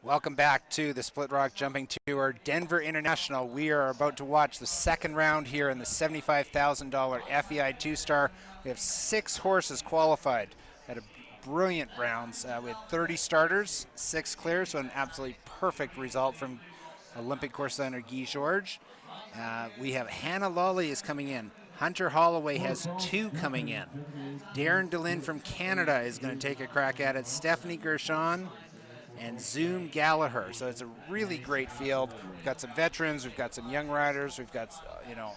Welcome back to the Split Rock Jumping Tour, Denver International. We are about to watch the second round here in the $75,000 FEI 2-star. We have 6 horses qualified at a brilliant rounds. We had 30 starters, 6 clears, so an absolutely perfect result from Olympic course designer Guy Georges. We have Hannah Lawley is coming in. Hunter Holloway has 2 coming in. Darren DeLynn from Canada is going to take a crack at it. Stephanie Gershon and Zoom Gallagher. So it's a really great field. We've got some veterans, we've got some young riders, we've got,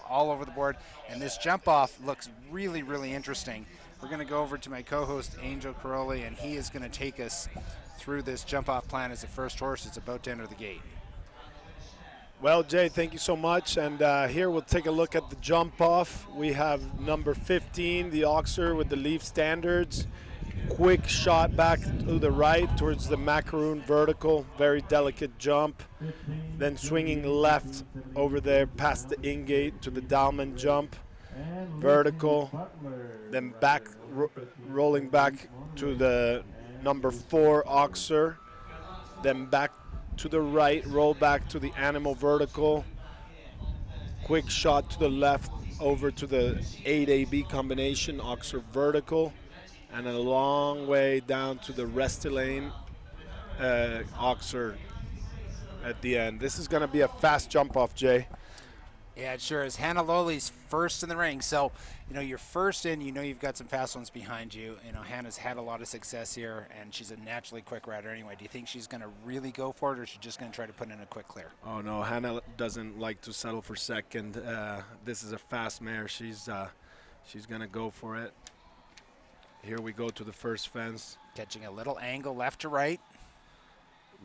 all over the board. And this jump off looks really, really interesting. We're going to go over to my co-host, Angel Caroli, and he is going to take us through this jump off plan as the first horse is about to enter the gate. Well, Jay, thank you so much. And here we'll take a look at the jump off. We have number 15, the Oxer with the Leaf Standards. Quick shot back to the right towards the macaroon vertical, very delicate jump. Then swinging left over there past the in-gate to the Dalman jump, vertical. Then back, rolling back to the number 4 Oxer. Then back to the right, roll back to the Animal vertical. Quick shot to the left over to the 8AB combination, Oxer vertical. And a long way down to the Restylane Oxer at the end. This is going to be a fast jump off, Jay. Yeah, it sure is. Hannah Lowley's first in the ring. So, you're first in, you've got some fast ones behind you. Hannah's had a lot of success here, and she's a naturally quick rider anyway. Do you think she's going to really go for it, or is she just going to try to put in a quick clear? Oh, no, Hannah doesn't like to settle for second. This is a fast mare. She's going to go for it. Here we go to the first fence. Catching a little angle left to right.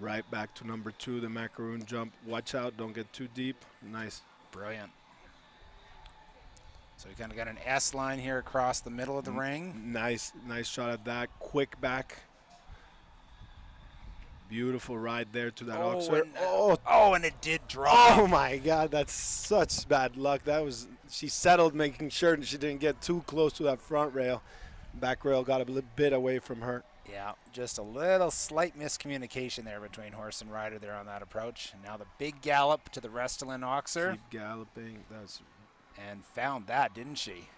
Right back to number 2, the macaroon jump. Watch out, don't get too deep. Nice. Brilliant. So we kind of got an S line here across the middle of the ring. Nice shot at that. Quick back. Beautiful ride there to that Oxer. And it did drop. Oh my God, that's such bad luck. She settled, making sure she didn't get too close to that front rail. Back rail got a little bit away from her. Yeah, just a little slight miscommunication there between horse and rider there on that approach. And now the big gallop to the Restylane Oxer. Keep galloping. And found that, didn't she?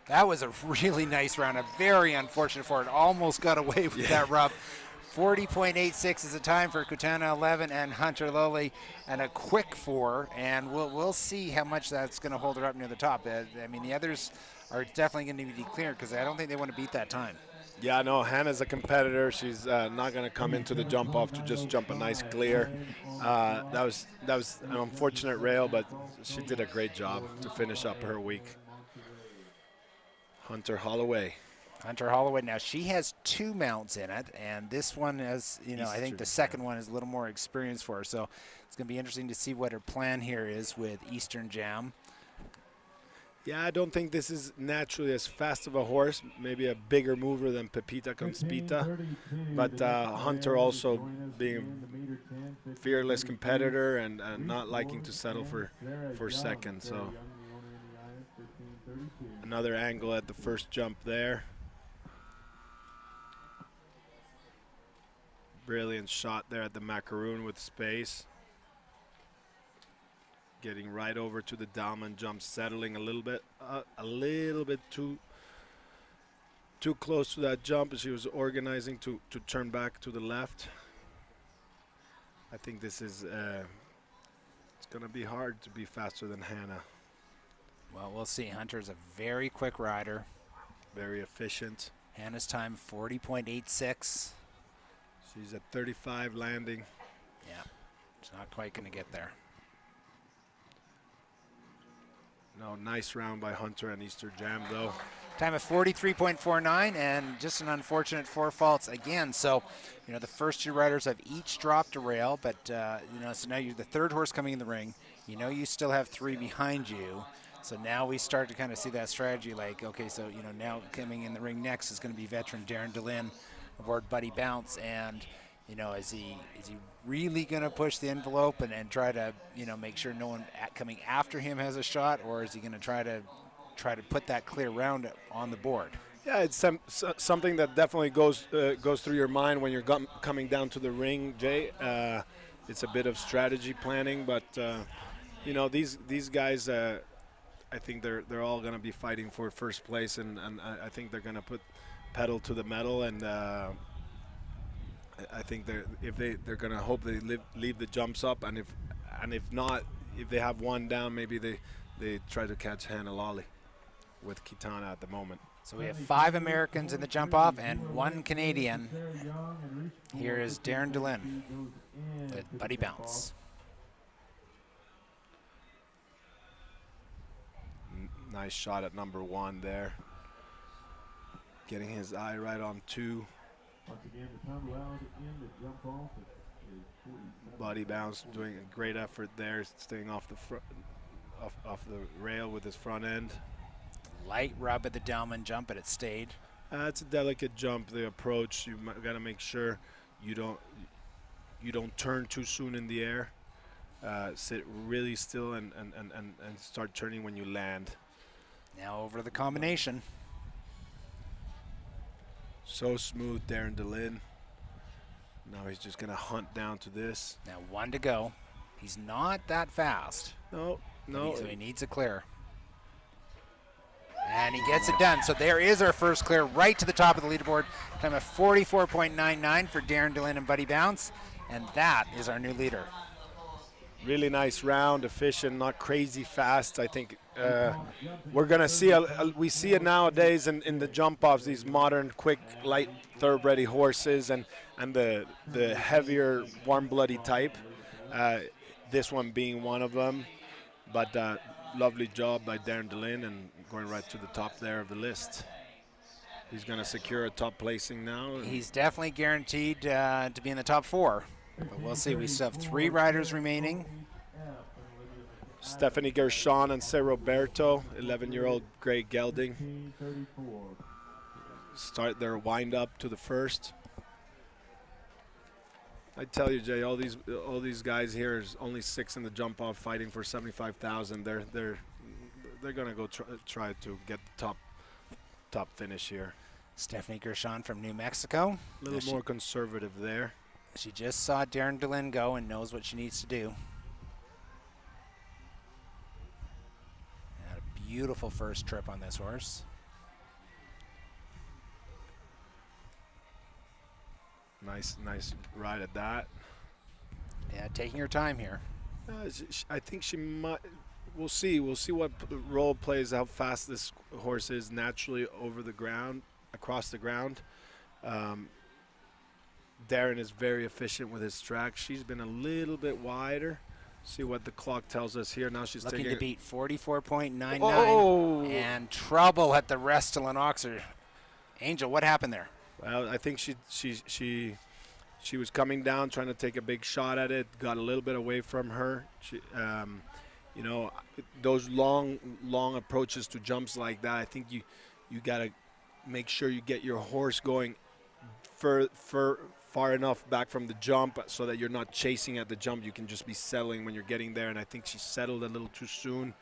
That was a really nice round. A very unfortunate for it. Almost got away with that rub. 40.86 is the time for Kutana 11 and Hunter Lowley, and a quick 4. And we'll see how much that's going to hold her up near the top. I mean, the others are definitely going to be clear because I don't think they want to beat that time. Yeah, no, Hannah's a competitor. She's not going to come into the jump off to just jump a nice clear. That was an unfortunate rail, but she did a great job to finish up her week. Hunter Holloway. Hunter Holloway, now she has 2 mounts in it, and this one has, I think the second one is a little more experience for her. So it's going to be interesting to see what her plan here is with Eastern Jam. Yeah, I don't think this is naturally as fast of a horse, maybe a bigger mover than Pepita Conspita, but Hunter also being a fearless competitor and not liking to settle for second. So another angle at the first jump there. Brilliant shot there at the macaroon with space. getting right over to the diamond jump, settling a little bit too close to that jump. She was organizing to turn back to the left. I think this is it's going to be hard to be faster than Hannah. Well, we'll see. Hunter's a very quick rider. Very efficient. Hannah's time 40.86. She's at 35 landing. Yeah, she's not quite going to get there. No, nice round by Hunter and Easter Jam, though. Time of 43.49, and just an unfortunate 4 faults again. So, you know, the first 2 riders have each dropped a rail, but, you know, so now you're the 3rd horse coming in the ring. You know you still have 3 behind you. So now we start to kind of see that strategy like, okay, so, you know, now coming in the ring next is going to be veteran Darren DeLynn aboard Buddy Bounce. And, you know, is he really going to push the envelope and try to, you know, make sure no one coming after him has a shot, or is he going to try to put that clear round on the board? Yeah, it's something that definitely goes through your mind when you're coming down to the ring, Jay. It's a bit of strategy planning, but you know, these guys, I think they're all going to be fighting for first place, and I think they're going to put pedal to the metal, and I think they're going to hope they leave the jumps up, and if not, if they have one down, maybe they try to catch Hannah Lawley with Kitana at the moment. So we have 5 Americans in the jump off and 1 Canadian. Here is Darren DeLynn with Buddy Bounce. Nice shot at number 1 there. Getting his eye right on 2. Buddy Bounce doing a great effort there, staying off the rail with his front end. Light rub at the Delman jump, but it stayed. It's a delicate jump. The approach, you got to make sure you don't turn too soon in the air. Sit really still and start turning when you land. Now over the combination. So smooth, Darren DeLynn. Now he's just going to hunt down to this. Now 1 to go. He's not that fast. No. So he needs a clear. And he gets it done. So there is our first clear right to the top of the leaderboard. Time of 44.99 for Darren DeLynn and Buddy Bounce. And that is our new leader. Really nice round, efficient, not crazy fast. I think we're going to see, we see it nowadays in the jump-offs, these modern, quick, light, thoroughbred horses and the heavier, warm-bloody type. This one being one of them. But lovely job by Darren DeLynn and going right to the top there of the list. He's going to secure a top placing now. He's definitely guaranteed to be in the top 4. But we'll see. We still have 3 riders remaining. Stephanie Gershon and Say Roberto, 11-year-old Grey Gelding. Start their wind up to the first. I tell you, Jay, all these guys here is only 6 in the jump off fighting for 75,000. They're gonna go try to get the top finish here. Stephanie Gershon from New Mexico. A little more conservative there. She just saw Darren DeLynn go and knows what she needs to do. Had a beautiful first trip on this horse. Nice ride at that. Yeah, taking her time here. I think she might. We'll see. We'll see what role plays, how fast this horse is naturally over the ground, across the ground. Darren is very efficient with his track. She's been a little bit wider. See what the clock tells us here. Now she's looking taking to beat 44.99. Oh! And trouble at the Restylane Oxer. Angel, what happened there? Well, I think she was coming down, trying to take a big shot at it. Got a little bit away from her. She, you know, those long approaches to jumps like that. I think you gotta make sure you get your horse going far enough back from the jump so that you're not chasing at the jump. You can just be settling when you're getting there. And I think she settled a little too soon,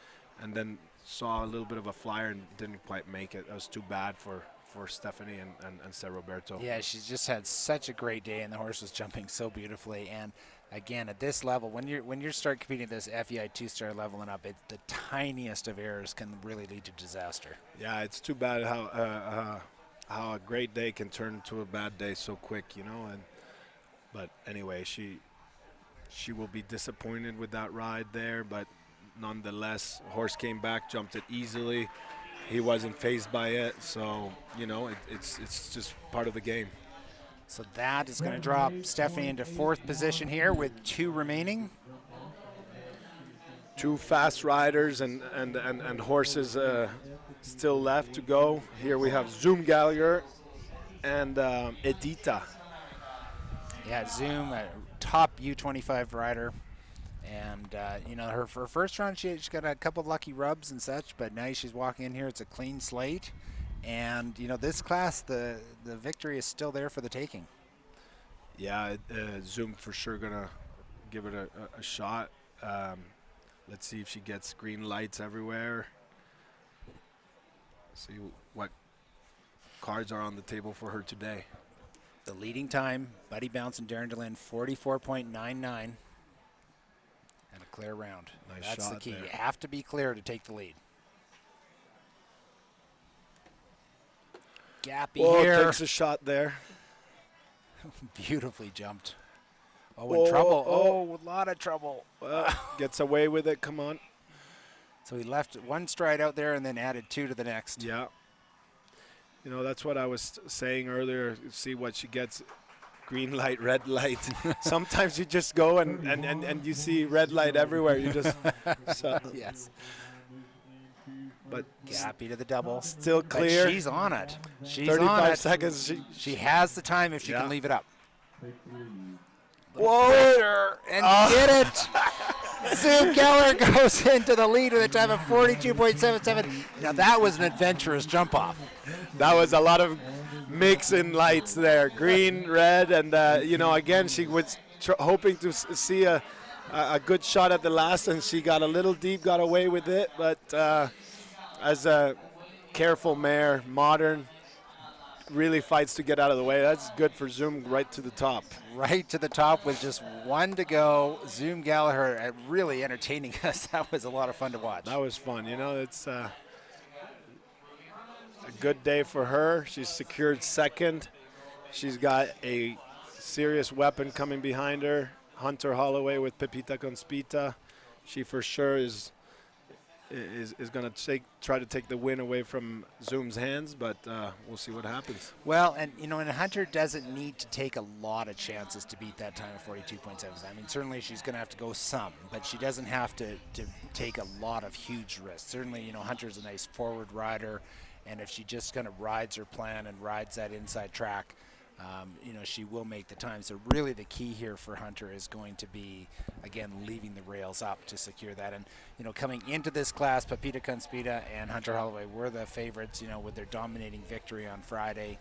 and then saw a little bit of a flyer and didn't quite make it. That was too bad for Stephanie and Sir Roberto. Yeah, she's just had such a great day, and the horse was jumping so beautifully. And again, at this level, when you start competing at this FEI 2-star level and up, the tiniest of errors can really lead to disaster. Yeah, it's too bad how a great day can turn into a bad day so quick, you know. But anyway, she will be disappointed with that ride there, but nonetheless, horse came back, jumped it easily. He wasn't fazed by it, so, you know, it's just part of the game. So that is going to drop Stephanie into 4th position here with 2 remaining. 2 fast riders and horses still left to go. Here we have Zoom Gallagher and Edita. Yeah, Zoom, a top U25 rider. And, you know, her first round, she's got a couple of lucky rubs and such, but now she's walking in here. It's a clean slate. And, you know, this class, the victory is still there for the taking. Yeah, Zoom for sure going to give it a shot. Let's see if she gets green lights everywhere. See what cards are on the table for her today. The leading time, Buddy Bounce and Darren DeLynn, 44.99. And a clear round. Nice That's shot the key. there. You have to be clear to take the lead. Gappy here. Takes a shot there. Beautifully jumped. Oh, in trouble. Oh, a lot of trouble. Gets away with it. Come on. So he left 1 stride out there and then added 2 to the next. Yeah. You know, that's what I was saying earlier. See what she gets. Green light, red light. Sometimes you just go and you see red light everywhere. You just yes. But Gappy to the double. Still clear. But she's on it. She's 35 on it. seconds. She has the time if she can leave it up. Whoa! And get it. Zoom Keller goes into the lead with a time of 42.77. Now that was an adventurous jump off. That was a lot of mixing lights there, green, red, and you know, again, she was hoping to see a good shot at the last, and she got a little deep, got away with it, but as a careful mare, modern, really fights to get out of the way. That's good for Zoom right to the top. Right to the top with just 1 to go. Zoom Gallagher really entertaining us. That was a lot of fun to watch. That was fun. You know, it's a good day for her. She's secured 2nd. She's got a serious weapon coming behind her. Hunter Holloway with Pepita Conspita. She for sure is going to try to take the win away from Zoom's hands, but we'll see what happens. Well, and you know, and Hunter doesn't need to take a lot of chances to beat that time of 42.7. I mean, certainly she's going to have to go some, but she doesn't have to take a lot of huge risks. Certainly, you know, Hunter's a nice forward rider, and if she just kind of rides her plan and rides that inside track, you know, she will make the time. So really the key here for Hunter is going to be, again, leaving the rails up to secure that. And, you know, coming into this class, Pepita Conspita and Hunter Holloway were the favorites, you know, with their dominating victory on Friday.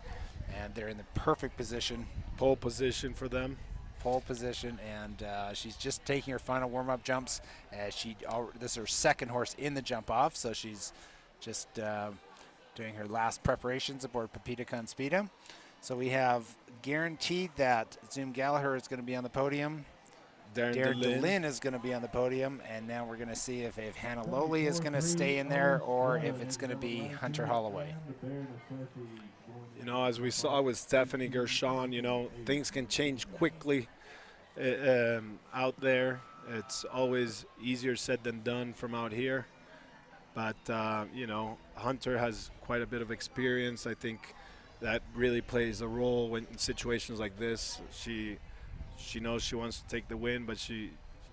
And they're in the perfect position. Pole position for them. Pole position, and she's just taking her final warm-up jumps. This is her 2nd horse in the jump-off, so she's just doing her last preparations aboard Pepita Conspita. So we have guaranteed that Zoom Gallagher is going to be on the podium. Darren DeLynn is going to be on the podium, and now we're going to see if Hannah Lowley is going to stay in there or if it's going to be Hunter Holloway. You know, as we saw with Stephanie Gershon, you know, things can change quickly out there. It's always easier said than done from out here. But, you know, Hunter has quite a bit of experience. I think that really plays a role when in situations like this. She knows she wants to take the win, but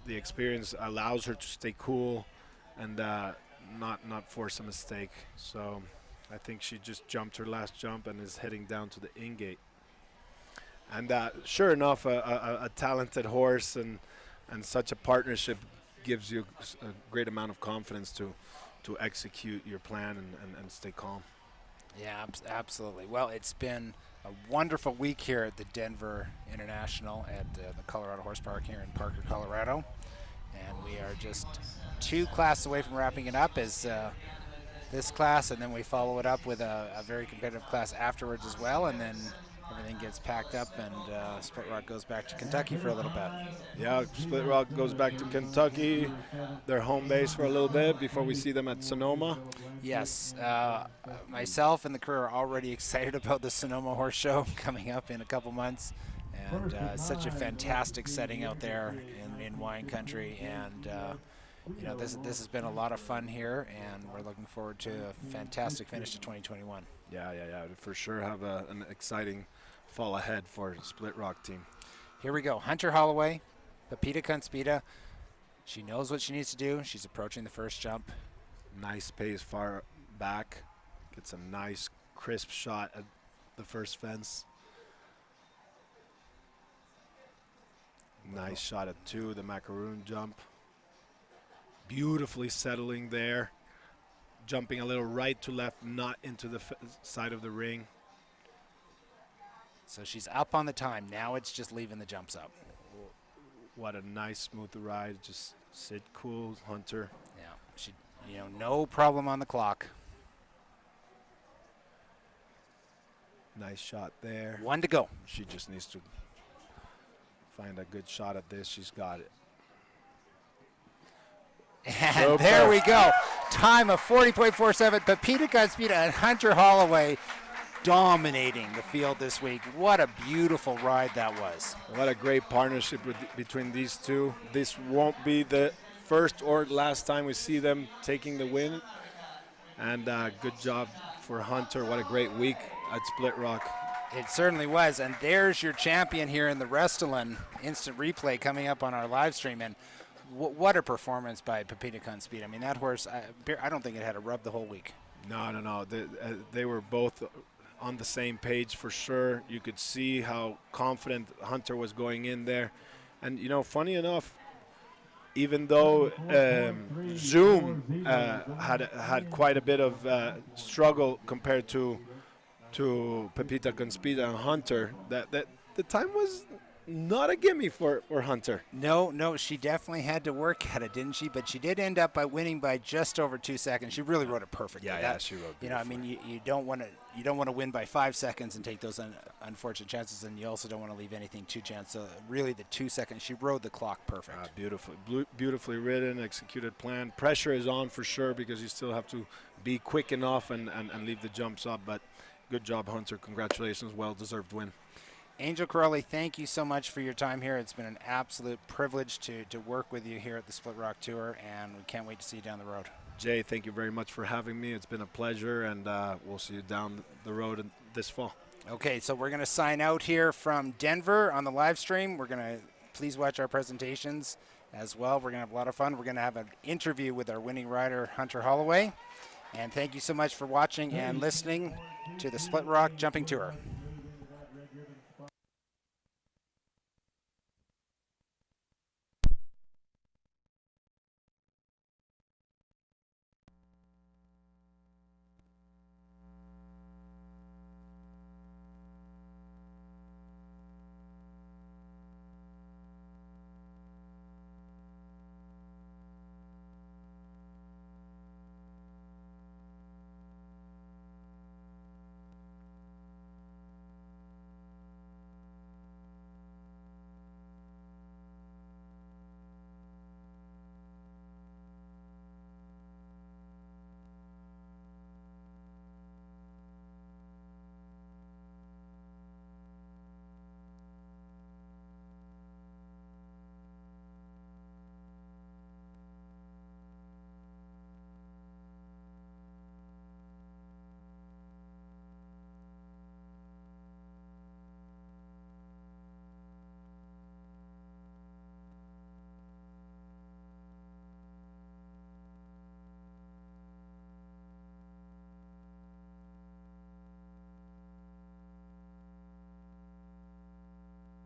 the experience allows her to stay cool and not force a mistake. So I think she just jumped her last jump and is heading down to the in-gate. And sure enough, a talented horse and such a partnership gives you a great amount of confidence to execute your plan and stay calm. Yeah, absolutely. Well, it's been a wonderful week here at the Denver International at the Colorado Horse Park here in Parker, Colorado. And we are just 2 classes away from wrapping it up as this class, and then we follow it up with a very competitive class afterwards as well, and then everything gets packed up, and Split Rock goes back to Kentucky for a little bit. Yeah, Split Rock goes back to Kentucky, their home base for a little bit before we see them at Sonoma. Yes, myself and the crew are already excited about the Sonoma Horse Show coming up in a couple months, and such a fantastic setting out there in wine country, and you know, this has been a lot of fun here, and we're looking forward to a fantastic finish to 2021. Yeah, for sure have an exciting fall ahead for Split Rock team. Here we go. Hunter Holloway, Pepita Conspita. She knows what she needs to do. She's approaching the first jump. Nice pace far back. Gets a nice crisp shot at the first fence. Nice shot at 2, the macaroon jump. Beautifully settling there. Jumping a little right to left, not into the side of the ring. So she's up on the time. Now it's just leaving the jumps up. What a nice smooth ride. Just sit cool, Hunter. Yeah, she, you know, no problem on the clock. Nice shot there. 1 to go. She just needs to find a good shot at this. She's got it. And Super. There we go. Time of 40.47. Pepita Conspita and Hunter Holloway dominating the field this week. What a beautiful ride that was. What a great partnership between these two. This won't be the first or last time we see them taking the win. And good job for Hunter. What a great week at Split Rock. It certainly was. And there's your champion here in the Restylane instant replay coming up on our live stream. And what a performance by Pepita Conspita. I mean, that horse, I don't think it had a rub the whole week. No. They were both on the same page for sure. You could see how confident Hunter was going in there. And, you know, funny enough, even though Zoom had quite a bit of struggle compared to Pepita Conspita and Hunter, that the time was not a gimme for Hunter. No, she definitely had to work at it, didn't she? But she did end up by winning by just over 2 seconds. She really rode it perfectly. Yeah, she rode. You know, I mean, you don't want to win by 5 seconds and take those unfortunate chances, and you also don't want to leave anything to chance. So really, the 2 seconds, she rode the clock perfect. Beautifully ridden, executed plan. Pressure is on for sure because you still have to be quick enough and leave the jumps up. But good job, Hunter. Congratulations, well-deserved win. Angel Corelli, thank you so much for your time here. It's been an absolute privilege to work with you here at the Split Rock Tour, and we can't wait to see you down the road. Jay, thank you very much for having me. It's been a pleasure, and we'll see you down the road this fall. Okay, so we're going to sign out here from Denver on the live stream. We're going to please watch our presentations as well. We're going to have a lot of fun. We're going to have an interview with our winning rider, Hunter Holloway. And thank you so much for watching and listening to the Split Rock Jumping Tour.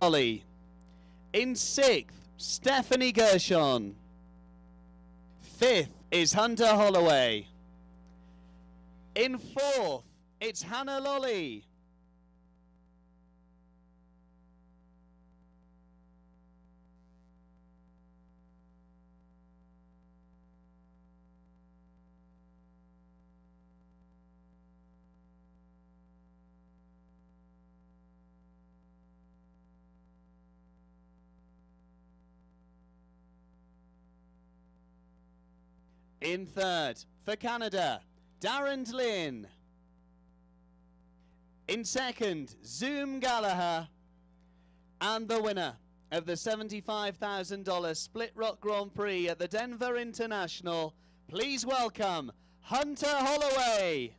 Ollie. In 6th, Stephanie Gershon. 5th is Hunter Holloway. In 4th, it's Hannah Lolly. In third, for Canada, Darren Lynn. In second, Zoom Gallagher. And the winner of the $75,000 Split Rock Grand Prix at the Denver International, please welcome Hunter Holloway.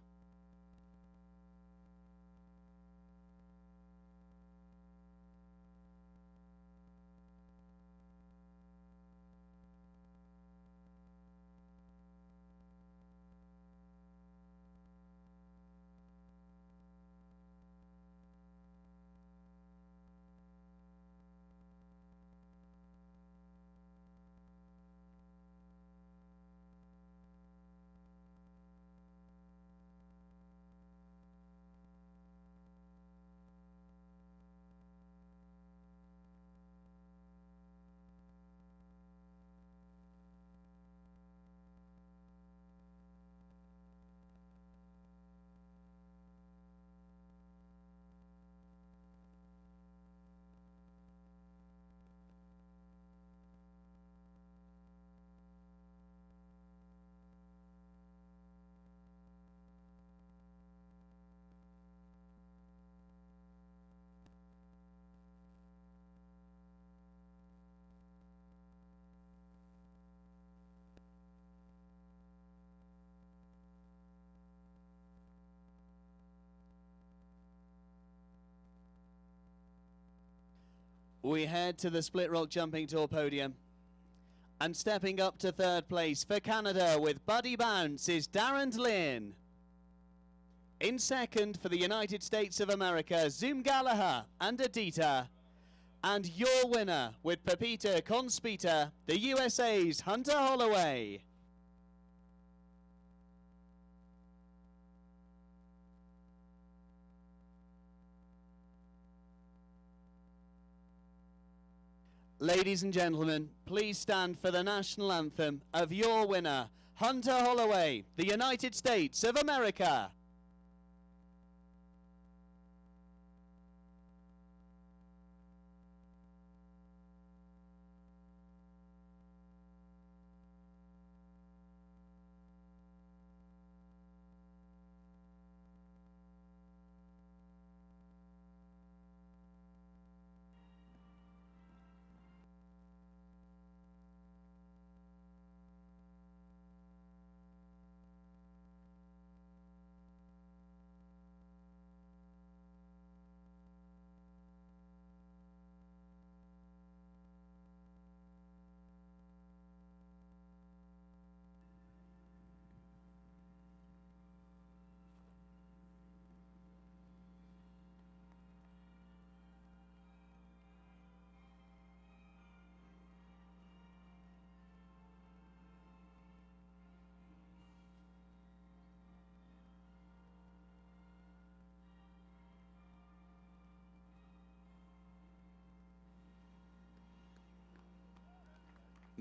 We head to the Split Rock Jumping Tour podium. And stepping up to third place for Canada with Buddy Bounce is Darren Lynn. In second for the United States of America, Zoom Gallagher and Adita. And your winner with Pepita Conspita, the USA's Hunter Holloway. Ladies and gentlemen, please stand for the national anthem of your winner, Hunter Holloway, the United States of America.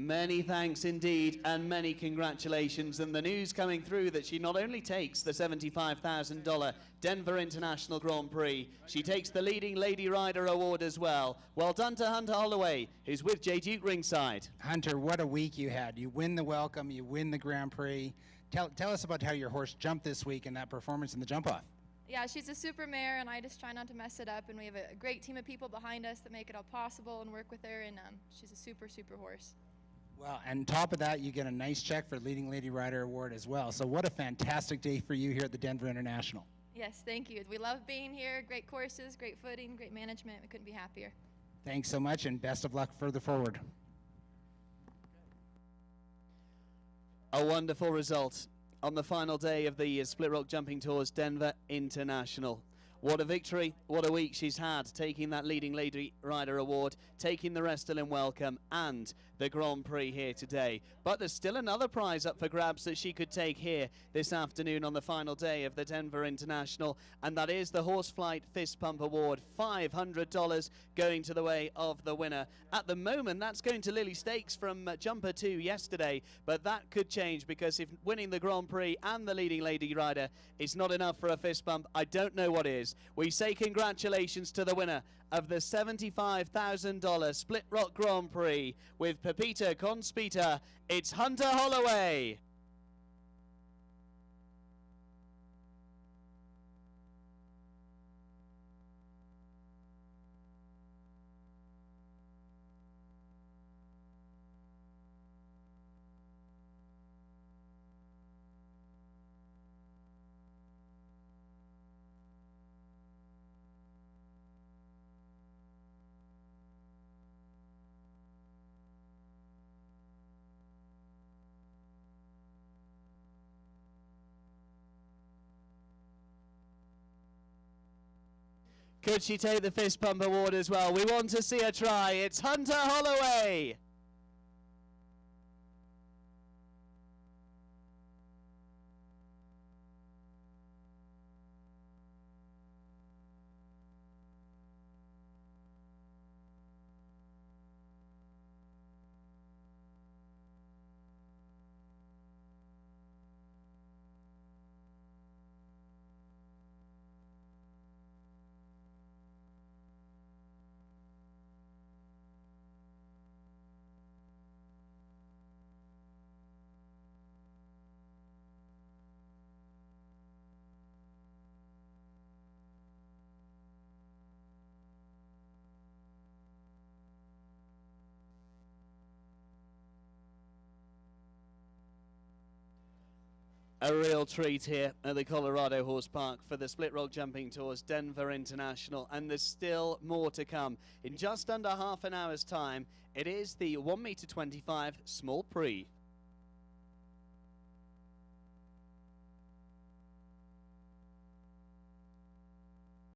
Many thanks indeed, and many congratulations. And the news coming through that she not only takes the $75,000 Denver International Grand Prix, she takes the Leading Lady Rider Award as well. Well done to Hunter Holloway, who's with J. Duke ringside. Hunter, what a week you had. You win the Welcome, you win the Grand Prix. Tell us about how your horse jumped this week and that performance in the jump-off. Yeah, she's a super mare, and I just try not to mess it up. And we have a great team of people behind us that make it all possible and work with her, and she's a super, super horse. Well, and top of that, you get a nice check for Leading Lady Rider Award as well. So what a fantastic day for you here at the Denver International. Yes, thank you. We love being here. Great courses, great footing, great management. We couldn't be happier. Thanks so much, and best of luck further forward. A wonderful result on the final day of the Split Rock Jumping Tour's Denver International. What a victory, what a week she's had, taking that Leading Lady Rider Award, taking the Restylane Welcome and the Grand Prix here today. But there's still another prize up for grabs that she could take here this afternoon on the final day of the Denver International, and that is the Horseflight Fist Pump Award, $500 going to the way of the winner. At the moment, that's going to Lily Stakes from Jumper 2 yesterday, but that could change, because if winning the Grand Prix and the Leading Lady Rider is not enough for a fist bump, I don't know what is. We say congratulations to the winner of the $75,000 Split Rock Grand Prix with Pepita Conspita. It's Hunter Holloway. Could she take the fist pump award as well? We want to see her try. It's Hunter Holloway. A real treat here at the Colorado Horse Park for the Split Rock Jumping Tours Denver International, and there's still more to come. In just under half an hour's time, it is the 1 meter 25 small prix.